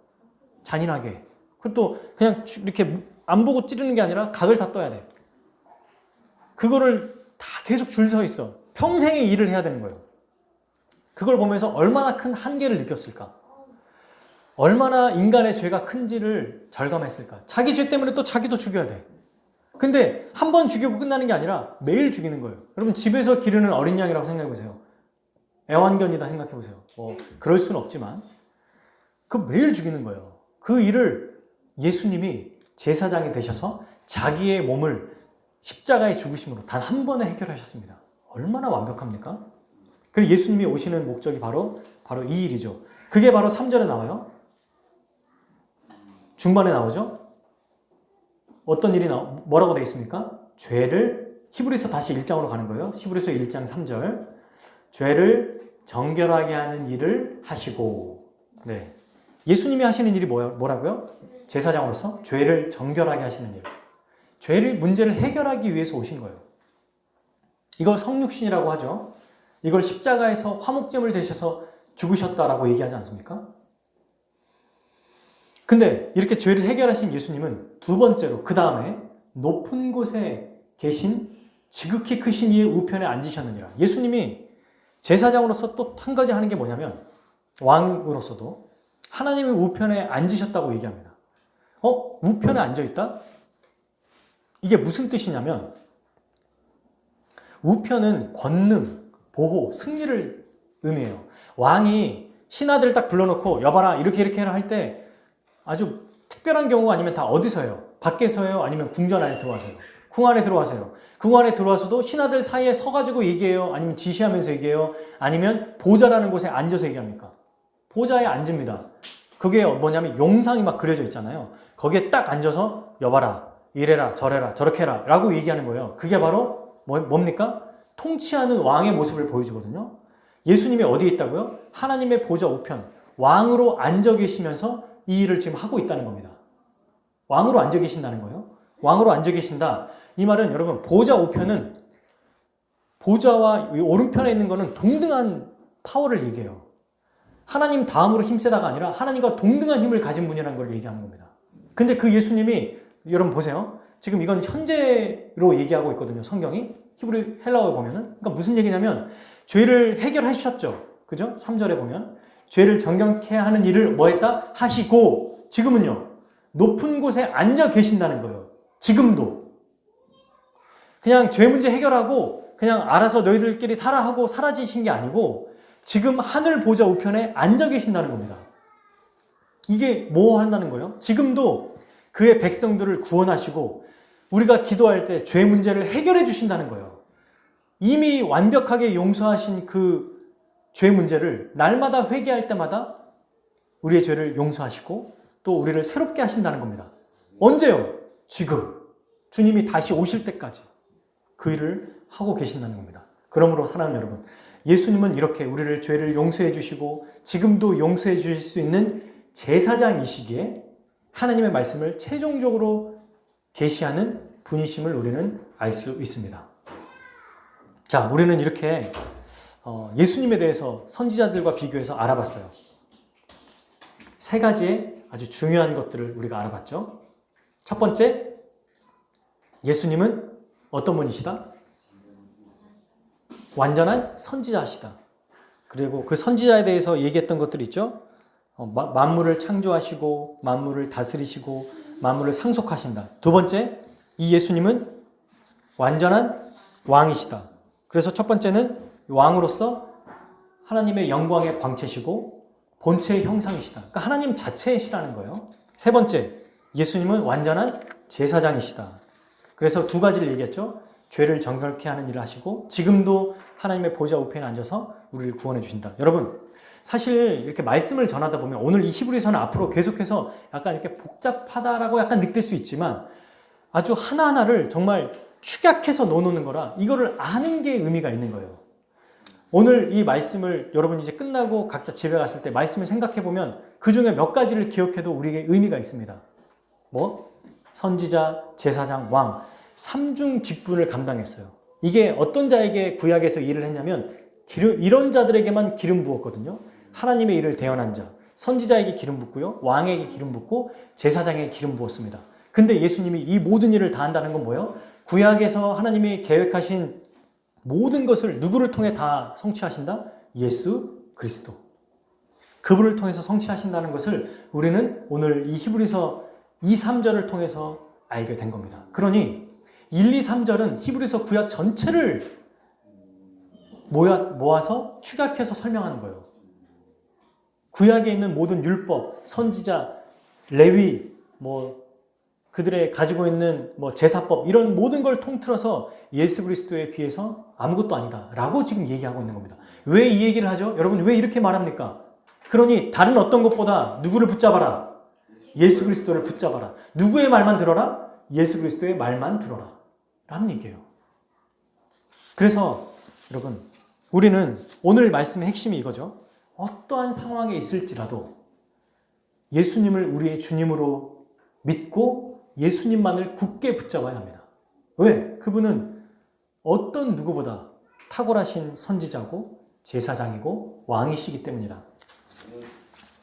[SPEAKER 1] 잔인하게. 그것도 그냥 이렇게 안 보고 찌르는 게 아니라 각을 다 떠야 돼. 그거를 다 계속 줄 서 있어. 평생의 일을 해야 되는 거예요. 그걸 보면서 얼마나 큰 한계를 느꼈을까? 얼마나 인간의 죄가 큰지를 절감했을까? 자기 죄 때문에 또 자기도 죽여야 돼. 근데 한 번 죽이고 끝나는 게 아니라 매일 죽이는 거예요. 여러분, 집에서 기르는 어린 양이라고 생각해 보세요. 애완견이다 생각해 보세요. 그럴 수는 없지만 그 매일 죽이는 거예요. 그 일을 예수님이 제사장이 되셔서 자기의 몸을 십자가의 죽으심으로 단 한 번에 해결하셨습니다. 얼마나 완벽합니까? 그리고 예수님이 오시는 목적이 바로 이 일이죠. 그게 바로 3절에 나와요. 중반에 나오죠. 어떤 일이 뭐라고 되어 있습니까? 죄를, 히브리서 다시 1장으로 가는 거예요. 히브리서 1장 3절. 죄를 정결하게 하는 일을 하시고. 네. 예수님이 하시는 일이 뭐라고요? 제사장으로서 죄를 정결하게 하시는 일. 문제를 해결하기 위해서 오신 거예요. 이걸 성육신이라고 하죠. 이걸 십자가에서 화목제물 되셔서 죽으셨다라고 얘기하지 않습니까? 근데 이렇게 죄를 해결하신 예수님은 두 번째로 그 다음에 높은 곳에 계신 지극히 크신 이의 우편에 앉으셨느니라. 예수님이 제사장으로서 또 한 가지 하는 게 뭐냐면 왕으로서도 하나님의 우편에 앉으셨다고 얘기합니다. 우편에 앉아있다? 이게 무슨 뜻이냐면 우편은 권능, 보호, 승리를 의미해요. 왕이 신하들을 딱 불러놓고 여봐라 이렇게 해라 할 때 아주 특별한 경우가 아니면 다 어디서 해요? 밖에서 해요? 아니면 궁전 안에 들어와서요? 궁 안에 들어와서요. 궁 안에 들어와서도 신하들 사이에 서가지고 얘기해요? 아니면 지시하면서 얘기해요? 아니면 보좌라는 곳에 앉아서 얘기합니까? 보좌에 앉습니다. 그게 뭐냐면 용상이 막 그려져 있잖아요. 거기에 딱 앉아서 여봐라, 이래라, 저래라, 저렇게 해라 라고 얘기하는 거예요. 그게 바로 뭡니까? 통치하는 왕의 모습을 보여주거든요. 예수님이 어디에 있다고요? 하나님의 보좌 우편, 왕으로 앉아 계시면서 이 일을 지금 하고 있다는 겁니다. 왕으로 앉아 계신다는 거예요. 왕으로 앉아 계신다. 이 말은 여러분, 보좌 우편은 보좌와 오른편에 있는 거는 동등한 파워를 얘기해요. 하나님 다음으로 힘세다가 아니라 하나님과 동등한 힘을 가진 분이라는 걸 얘기하는 겁니다. 근데 그 예수님이 여러분 보세요. 지금 이건 현재로 얘기하고 있거든요. 성경이. 히브리 헬라어에 보면은. 그러니까 무슨 얘기냐면 죄를 해결해 주셨죠. 그죠? 3절에 보면 죄를 정결케 하는 일을 뭐 했다? 하시고 지금은요. 높은 곳에 앉아 계신다는 거예요. 지금도. 그냥 죄 문제 해결하고 그냥 알아서 너희들끼리 살아 하고 사라지신 게 아니고 지금 하늘 보좌 우편에 앉아 계신다는 겁니다. 이게 뭐 한다는 거예요? 지금도 그의 백성들을 구원하시고 우리가 기도할 때 죄 문제를 해결해 주신다는 거예요. 이미 완벽하게 용서하신 그 죄 문제를 날마다 회개할 때마다 우리의 죄를 용서하시고 또 우리를 새롭게 하신다는 겁니다. 언제요? 지금. 주님이 다시 오실 때까지 그 일을 하고 계신다는 겁니다. 그러므로 사랑하는 여러분, 예수님은 이렇게 우리를 죄를 용서해 주시고 지금도 용서해 주실 수 있는 제사장이시기에 하나님의 말씀을 최종적으로 계시하는 분이심을 우리는 알 수 있습니다. 자, 우리는 이렇게 예수님에 대해서 선지자들과 비교해서 알아봤어요. 세 가지의 아주 중요한 것들을 우리가 알아봤죠. 첫 번째, 예수님은 어떤 분이시다? 완전한 선지자시다. 그리고 그 선지자에 대해서 얘기했던 것들이 있죠. 만물을 창조하시고 만물을 다스리시고 만물을 상속하신다. 두 번째, 이 예수님은 완전한 왕이시다. 그래서 첫 번째는 왕으로서 하나님의 영광의 광채시고 본체의 형상이시다. 그러니까 하나님 자체이시라는 거예요. 세 번째, 예수님은 완전한 제사장이시다. 그래서 두 가지를 얘기했죠. 죄를 정결케 하는 일을 하시고 지금도 하나님의 보좌 우편에 앉아서 우리를 구원해 주신다. 여러분, 사실 이렇게 말씀을 전하다 보면 오늘 이 히브리서는 앞으로 계속해서 약간 이렇게 복잡하다라고 약간 느낄 수 있지만 아주 하나하나를 정말 축약해서 넣어놓는 거라 이거를 아는 게 의미가 있는 거예요. 오늘 이 말씀을 여러분 이제 끝나고 각자 집에 갔을 때 말씀을 생각해 보면 그 중에 몇 가지를 기억해도 우리에게 의미가 있습니다. 뭐? 선지자, 제사장, 왕. 삼중 직분을 감당했어요. 이게 어떤 자에게 구약에서 일을 했냐면 이런 자들에게만 기름 부었거든요. 하나님의 일을 대언한 자. 선지자에게 기름 붓고요. 왕에게 기름 붓고 제사장에게 기름 부었습니다. 근데 예수님이 이 모든 일을 다 한다는 건 뭐예요? 구약에서 하나님이 계획하신 모든 것을 누구를 통해 다 성취하신다? 예수 그리스도. 그분을 통해서 성취하신다는 것을 우리는 오늘 이 히브리서 2, 3절을 통해서 알게 된 겁니다. 그러니 1, 2, 3절은 히브리서 구약 전체를 모아서 축약해서 설명하는 거예요. 구약에 있는 모든 율법, 선지자, 레위, 그들의 가지고 있는 제사법 이런 모든 걸 통틀어서 예수 그리스도에 비해서 아무것도 아니다 라고 지금 얘기하고 있는 겁니다. 왜 이 얘기를 하죠? 여러분 왜 이렇게 말합니까? 그러니 다른 어떤 것보다 누구를 붙잡아라? 예수 그리스도를 붙잡아라. 누구의 말만 들어라? 예수 그리스도의 말만 들어라 라는 얘기예요. 그래서 여러분 우리는 오늘 말씀의 핵심이 이거죠. 어떠한 상황에 있을지라도 예수님을 우리의 주님으로 믿고 예수님만을 굳게 붙잡아야 합니다. 왜? 그분은 어떤 누구보다 탁월하신 선지자고 제사장이고 왕이시기 때문이다.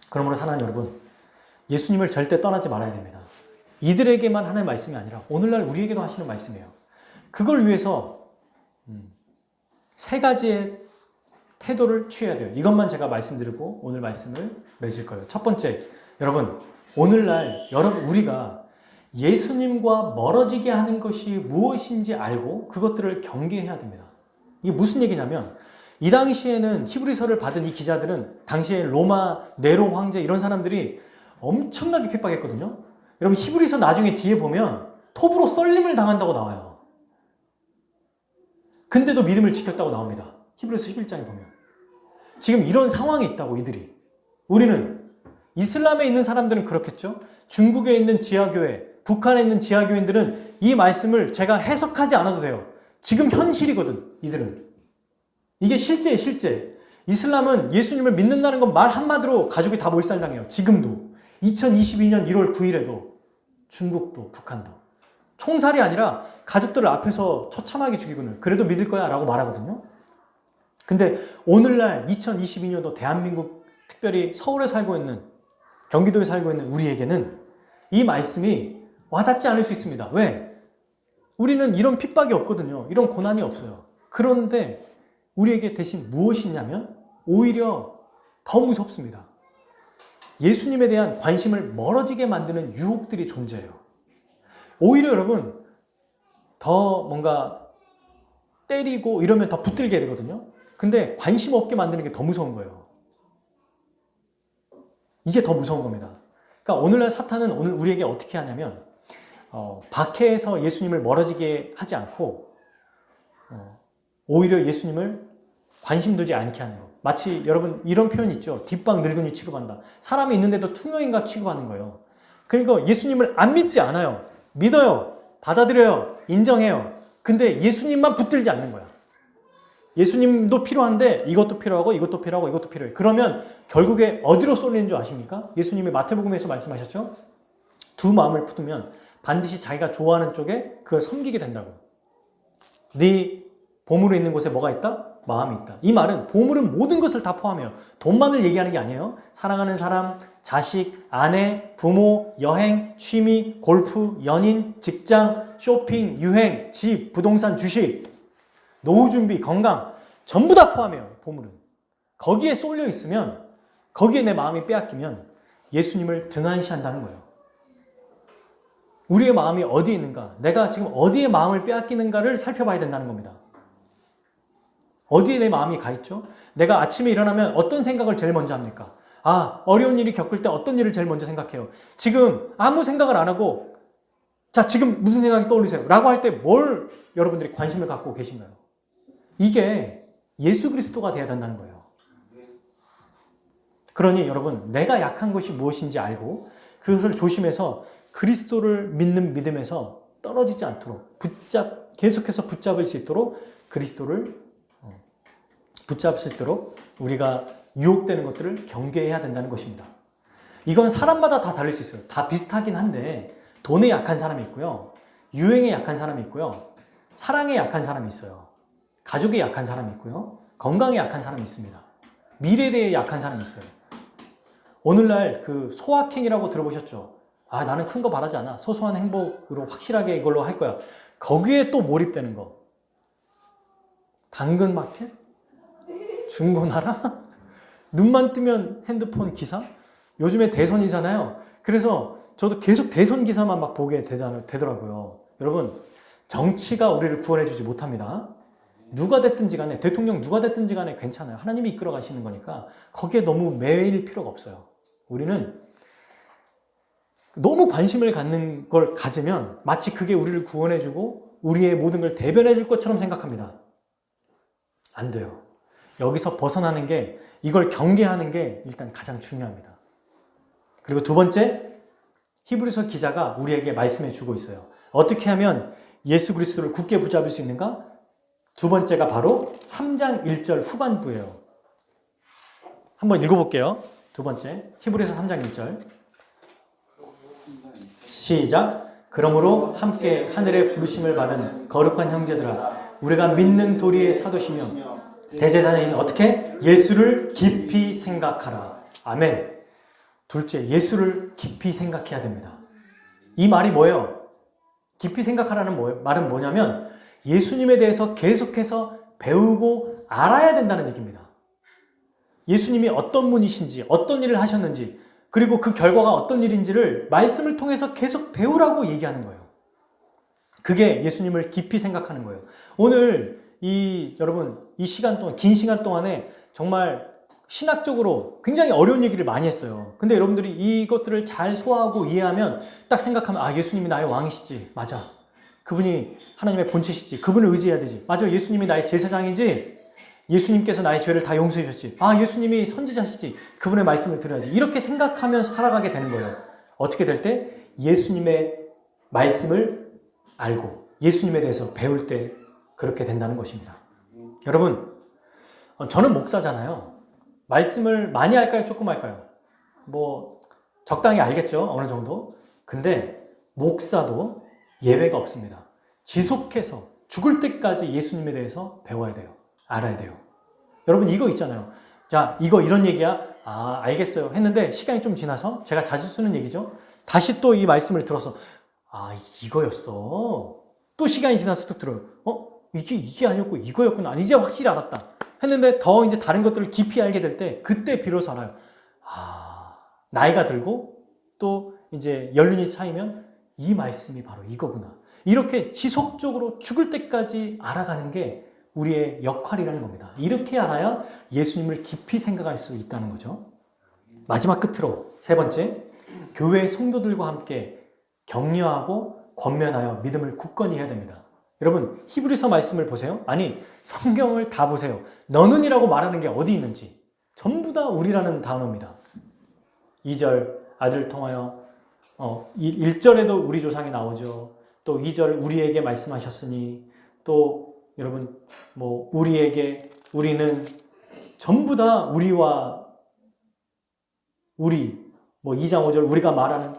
[SPEAKER 1] 그러므로 사랑하는 여러분, 예수님을 절대 떠나지 말아야 됩니다. 이들에게만 하는 말씀이 아니라 오늘날 우리에게도 하시는 말씀이에요. 그걸 위해서 세 가지의 태도를 취해야 돼요. 이것만 제가 말씀드리고 오늘 말씀을 맺을 거예요. 첫 번째, 여러분 오늘날 우리가 예수님과 멀어지게 하는 것이 무엇인지 알고 그것들을 경계해야 됩니다. 이게 무슨 얘기냐면 이 당시에는 히브리서를 받은 이 기자들은 당시에 로마 네로 황제 이런 사람들이 엄청나게 핍박했거든요. 여러분 히브리서 나중에 뒤에 보면 톱으로 썰림을 당한다고 나와요. 근데도 믿음을 지켰다고 나옵니다. 히브리서 11장에 보면. 지금 이런 상황이 있다고 이들이. 우리는 이슬람에 있는 사람들은 그렇겠죠. 중국에 있는 지하교회, 북한에 있는 지하교인들은 이 말씀을 제가 해석하지 않아도 돼요. 지금 현실이거든, 이들은. 이게 실제예요, 실제. 이슬람은 예수님을 믿는다는 건 말 한마디로 가족이 다 몰살당해요. 지금도. 2022년 1월 9일에도 중국도 북한도. 총살이 아니라 가족들을 앞에서 처참하게 죽이고는 그래도 믿을 거야 라고 말하거든요. 근데 오늘날 2022년도 대한민국 특별히 서울에 살고 있는 경기도에 살고 있는 우리에게는 이 말씀이 와닿지 않을 수 있습니다. 왜? 우리는 이런 핍박이 없거든요. 이런 고난이 없어요. 그런데 우리에게 대신 무엇이 있냐면 오히려 더 무섭습니다. 예수님에 대한 관심을 멀어지게 만드는 유혹들이 존재해요. 오히려 여러분 더 뭔가 때리고 이러면 더 붙들게 되거든요. 근데 관심 없게 만드는 게 더 무서운 거예요. 이게 더 무서운 겁니다. 그러니까 오늘날 사탄은 오늘 우리에게 어떻게 하냐면 박해에서 예수님을 멀어지게 하지 않고 오히려 예수님을 관심 두지 않게 하는 거. 마치 여러분 이런 표현 있죠. 뒷방 늙은이 취급한다. 사람이 있는데도 투명인가 취급하는 거예요. 그러니까 예수님을 안 믿지 않아요. 믿어요. 받아들여요. 인정해요. 근데 예수님만 붙들지 않는 거야. 예수님도 필요한데 이것도 필요하고 이것도 필요하고 이것도 필요해. 그러면 결국에 어디로 쏠리는 줄 아십니까? 예수님이 마태복음에서 말씀하셨죠. 두 마음을 품으면 반드시 자기가 좋아하는 쪽에 그걸 섬기게 된다고. 네 보물이 있는 곳에 뭐가 있다? 마음이 있다. 이 말은 보물은 모든 것을 다 포함해요. 돈만을 얘기하는 게 아니에요. 사랑하는 사람, 자식, 아내, 부모, 여행, 취미, 골프, 연인, 직장, 쇼핑, 유행, 집, 부동산, 주식, 노후 준비, 건강 전부 다 포함해요. 보물은. 거기에 쏠려 있으면 거기에 내 마음이 빼앗기면 예수님을 등한시한다는 거예요. 우리의 마음이 어디에 있는가? 내가 지금 어디에 마음을 빼앗기는가를 살펴봐야 된다는 겁니다. 어디에 내 마음이 가 있죠? 내가 아침에 일어나면 어떤 생각을 제일 먼저 합니까? 어려운 일이 겪을 때 어떤 일을 제일 먼저 생각해요? 지금 아무 생각을 안 하고 자, 지금 무슨 생각이 떠오르세요? 라고 할 때 뭘 여러분들이 관심을 갖고 계신가요? 이게 예수 그리스도가 되어야 된다는 거예요. 그러니 여러분, 내가 약한 것이 무엇인지 알고 그것을 조심해서 그리스도를 믿는 믿음에서 떨어지지 않도록 계속해서 붙잡을 수 있도록 그리스도를 붙잡을 수 있도록 우리가 유혹되는 것들을 경계해야 된다는 것입니다. 이건 사람마다 다 다를 수 있어요. 다 비슷하긴 한데 돈에 약한 사람이 있고요. 유행에 약한 사람이 있고요. 사랑에 약한 사람이 있어요. 가족에 약한 사람이 있고요. 건강에 약한 사람이 있습니다. 미래에 대해 약한 사람이 있어요. 오늘날 그 소확행이라고 들어보셨죠? 나는 큰 거 바라지 않아. 소소한 행복으로 확실하게 이걸로 할 거야. 거기에 또 몰입되는 거. 당근마켓? 중고나라? 눈만 뜨면 핸드폰 기사? 요즘에 대선이잖아요. 그래서 저도 계속 대선 기사만 막 보게 되더라고요. 여러분, 정치가 우리를 구원해주지 못합니다. 누가 됐든지 간에, 대통령 누가 됐든지 간에 괜찮아요. 하나님이 이끌어 가시는 거니까 거기에 너무 매일 필요가 없어요. 우리는 너무 관심을 갖는 걸 가지면 마치 그게 우리를 구원해주고 우리의 모든 걸 대변해줄 것처럼 생각합니다. 안 돼요. 여기서 벗어나는 게, 이걸 경계하는 게 일단 가장 중요합니다. 그리고 두 번째, 히브리서 기자가 우리에게 말씀해 주고 있어요. 어떻게 하면 예수 그리스도를 굳게 붙잡을 수 있는가? 두 번째가 바로 3장 1절 후반부예요. 한번 읽어볼게요. 두 번째, 히브리서 3장 1절. 시작. 그러므로 함께 하늘의 부르심을 받은 거룩한 형제들아, 우리가 믿는 도리의 사도시며 대제사장인 어떻게? 예수를 깊이 생각하라. 아멘. 둘째, 예수를 깊이 생각해야 됩니다. 이 말이 뭐예요? 깊이 생각하라는 말은 뭐냐면 예수님에 대해서 계속해서 배우고 알아야 된다는 얘기입니다. 예수님이 어떤 분이신지, 어떤 일을 하셨는지, 그리고 그 결과가 어떤 일인지를 말씀을 통해서 계속 배우라고 얘기하는 거예요. 그게 예수님을 깊이 생각하는 거예요. 오늘 여러분, 이 시간 동안, 긴 시간 동안에 정말 신학적으로 굉장히 어려운 얘기를 많이 했어요. 근데 여러분들이 이것들을 잘 소화하고 이해하면 딱 생각하면 예수님이 나의 왕이시지. 맞아. 그분이 하나님의 본체시지. 그분을 의지해야 되지. 맞아. 예수님이 나의 제사장이지. 예수님께서 나의 죄를 다 용서해 주셨지. 예수님이 선지자시지. 그분의 말씀을 들어야지. 이렇게 생각하면서 살아가게 되는 거예요. 어떻게 될 때? 예수님의 말씀을 알고 예수님에 대해서 배울 때 그렇게 된다는 것입니다. 여러분, 저는 목사잖아요. 말씀을 많이 할까요? 조금 할까요? 적당히 알겠죠? 어느 정도. 근데 목사도 예외가 없습니다. 지속해서 죽을 때까지 예수님에 대해서 배워야 돼요. 알아야 돼요. 여러분, 이거 있잖아요. 자, 이거 이런 얘기야? 알겠어요. 했는데 시간이 좀 지나서 제가 자주 쓰는 얘기죠. 다시 또 이 말씀을 들어서 이거였어. 또 시간이 지나서 또 들어요. 이게 아니었고 이거였구나. 이제 확실히 알았다. 했는데 더 이제 다른 것들을 깊이 알게 될 때 그때 비로소 알아요. 나이가 들고 또 이제 연륜이 차이면 이 말씀이 바로 이거구나. 이렇게 지속적으로 죽을 때까지 알아가는 게 우리의 역할이라는 겁니다. 이렇게 알아야 예수님을 깊이 생각할 수 있다는 거죠. 마지막 끝으로 세 번째, 교회 성도들과 함께 격려하고 권면하여 믿음을 굳건히 해야 됩니다. 여러분, 히브리서 말씀을 보세요. 아니, 성경을 다 보세요. 너는이라고 말하는 게 어디 있는지 전부 다 우리라는 단어입니다. 2절 아들 통하여 1절에도 우리 조상이 나오죠. 또 2절 우리에게 말씀하셨으니, 또 여러분 우리에게, 우리는 전부 다 우리와 우리 2장 5절 우리가 말하는,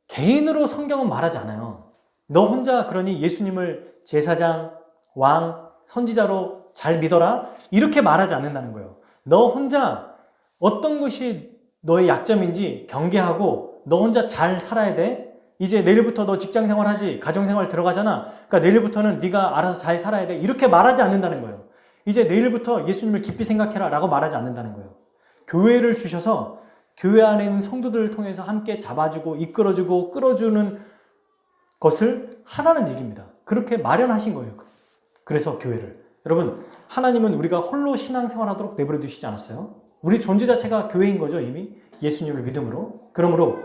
[SPEAKER 1] 개인으로 성경은 말하지 않아요. 너 혼자 그러니 예수님을 제사장, 왕, 선지자로 잘 믿어라 이렇게 말하지 않는다는 거예요. 너 혼자 어떤 것이 너의 약점인지 경계하고 너 혼자 잘 살아야 돼. 이제 내일부터 너 직장생활 하지, 가정생활 들어가잖아. 그러니까 내일부터는 네가 알아서 잘 살아야 돼. 이렇게 말하지 않는다는 거예요. 이제 내일부터 예수님을 깊이 생각해라 라고 말하지 않는다는 거예요. 교회를 주셔서 교회 안에 있는 성도들을 통해서 함께 잡아주고 이끌어주고 끌어주는 것을 하라는 얘기입니다. 그렇게 마련하신 거예요. 그래서 교회를. 여러분, 하나님은 우리가 홀로 신앙생활하도록 내버려 두시지 않았어요. 우리 존재 자체가 교회인 거죠. 이미 예수님을 믿음으로. 그러므로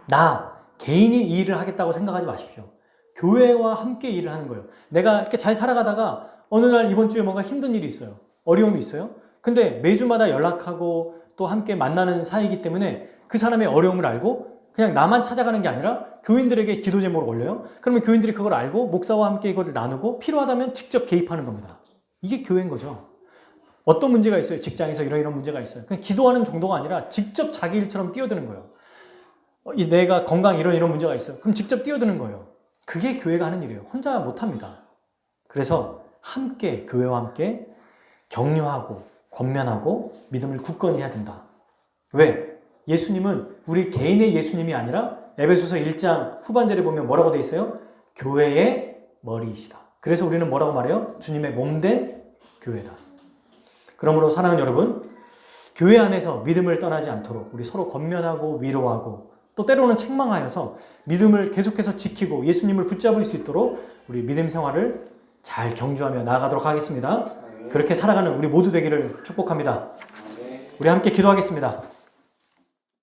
[SPEAKER 1] 나 개인이 이 일을 하겠다고 생각하지 마십시오. 교회와 함께 일을 하는 거예요. 내가 이렇게 잘 살아가다가 어느 날 이번 주에 뭔가 힘든 일이 있어요. 어려움이 있어요. 근데 매주마다 연락하고 또 함께 만나는 사이이기 때문에 그 사람의 어려움을 알고 그냥 나만 찾아가는 게 아니라 교인들에게 기도 제목을 올려요. 그러면 교인들이 그걸 알고 목사와 함께 이걸 나누고 필요하다면 직접 개입하는 겁니다. 이게 교회인 거죠. 어떤 문제가 있어요. 직장에서 이런 문제가 있어요. 그냥 기도하는 정도가 아니라 직접 자기 일처럼 뛰어드는 거예요. 내가 건강 이런 문제가 있어요. 그럼 직접 뛰어드는 거예요. 그게 교회가 하는 일이에요. 혼자 못합니다. 그래서 함께, 교회와 함께 격려하고 권면하고 믿음을 굳건히 해야 된다. 왜? 예수님은 우리 개인의 예수님이 아니라 에베소서 1장 후반절에 보면 뭐라고 돼 있어요? 교회의 머리이시다. 그래서 우리는 뭐라고 말해요? 주님의 몸된 교회다. 그러므로 사랑하는 여러분, 교회 안에서 믿음을 떠나지 않도록 우리 서로 권면하고 위로하고 또 때로는 책망하여서 믿음을 계속해서 지키고 예수님을 붙잡을 수 있도록 우리 믿음 생활을 잘 경주하며 나아가도록 하겠습니다. 그렇게 살아가는 우리 모두 되기를 축복합니다. 우리 함께 기도하겠습니다.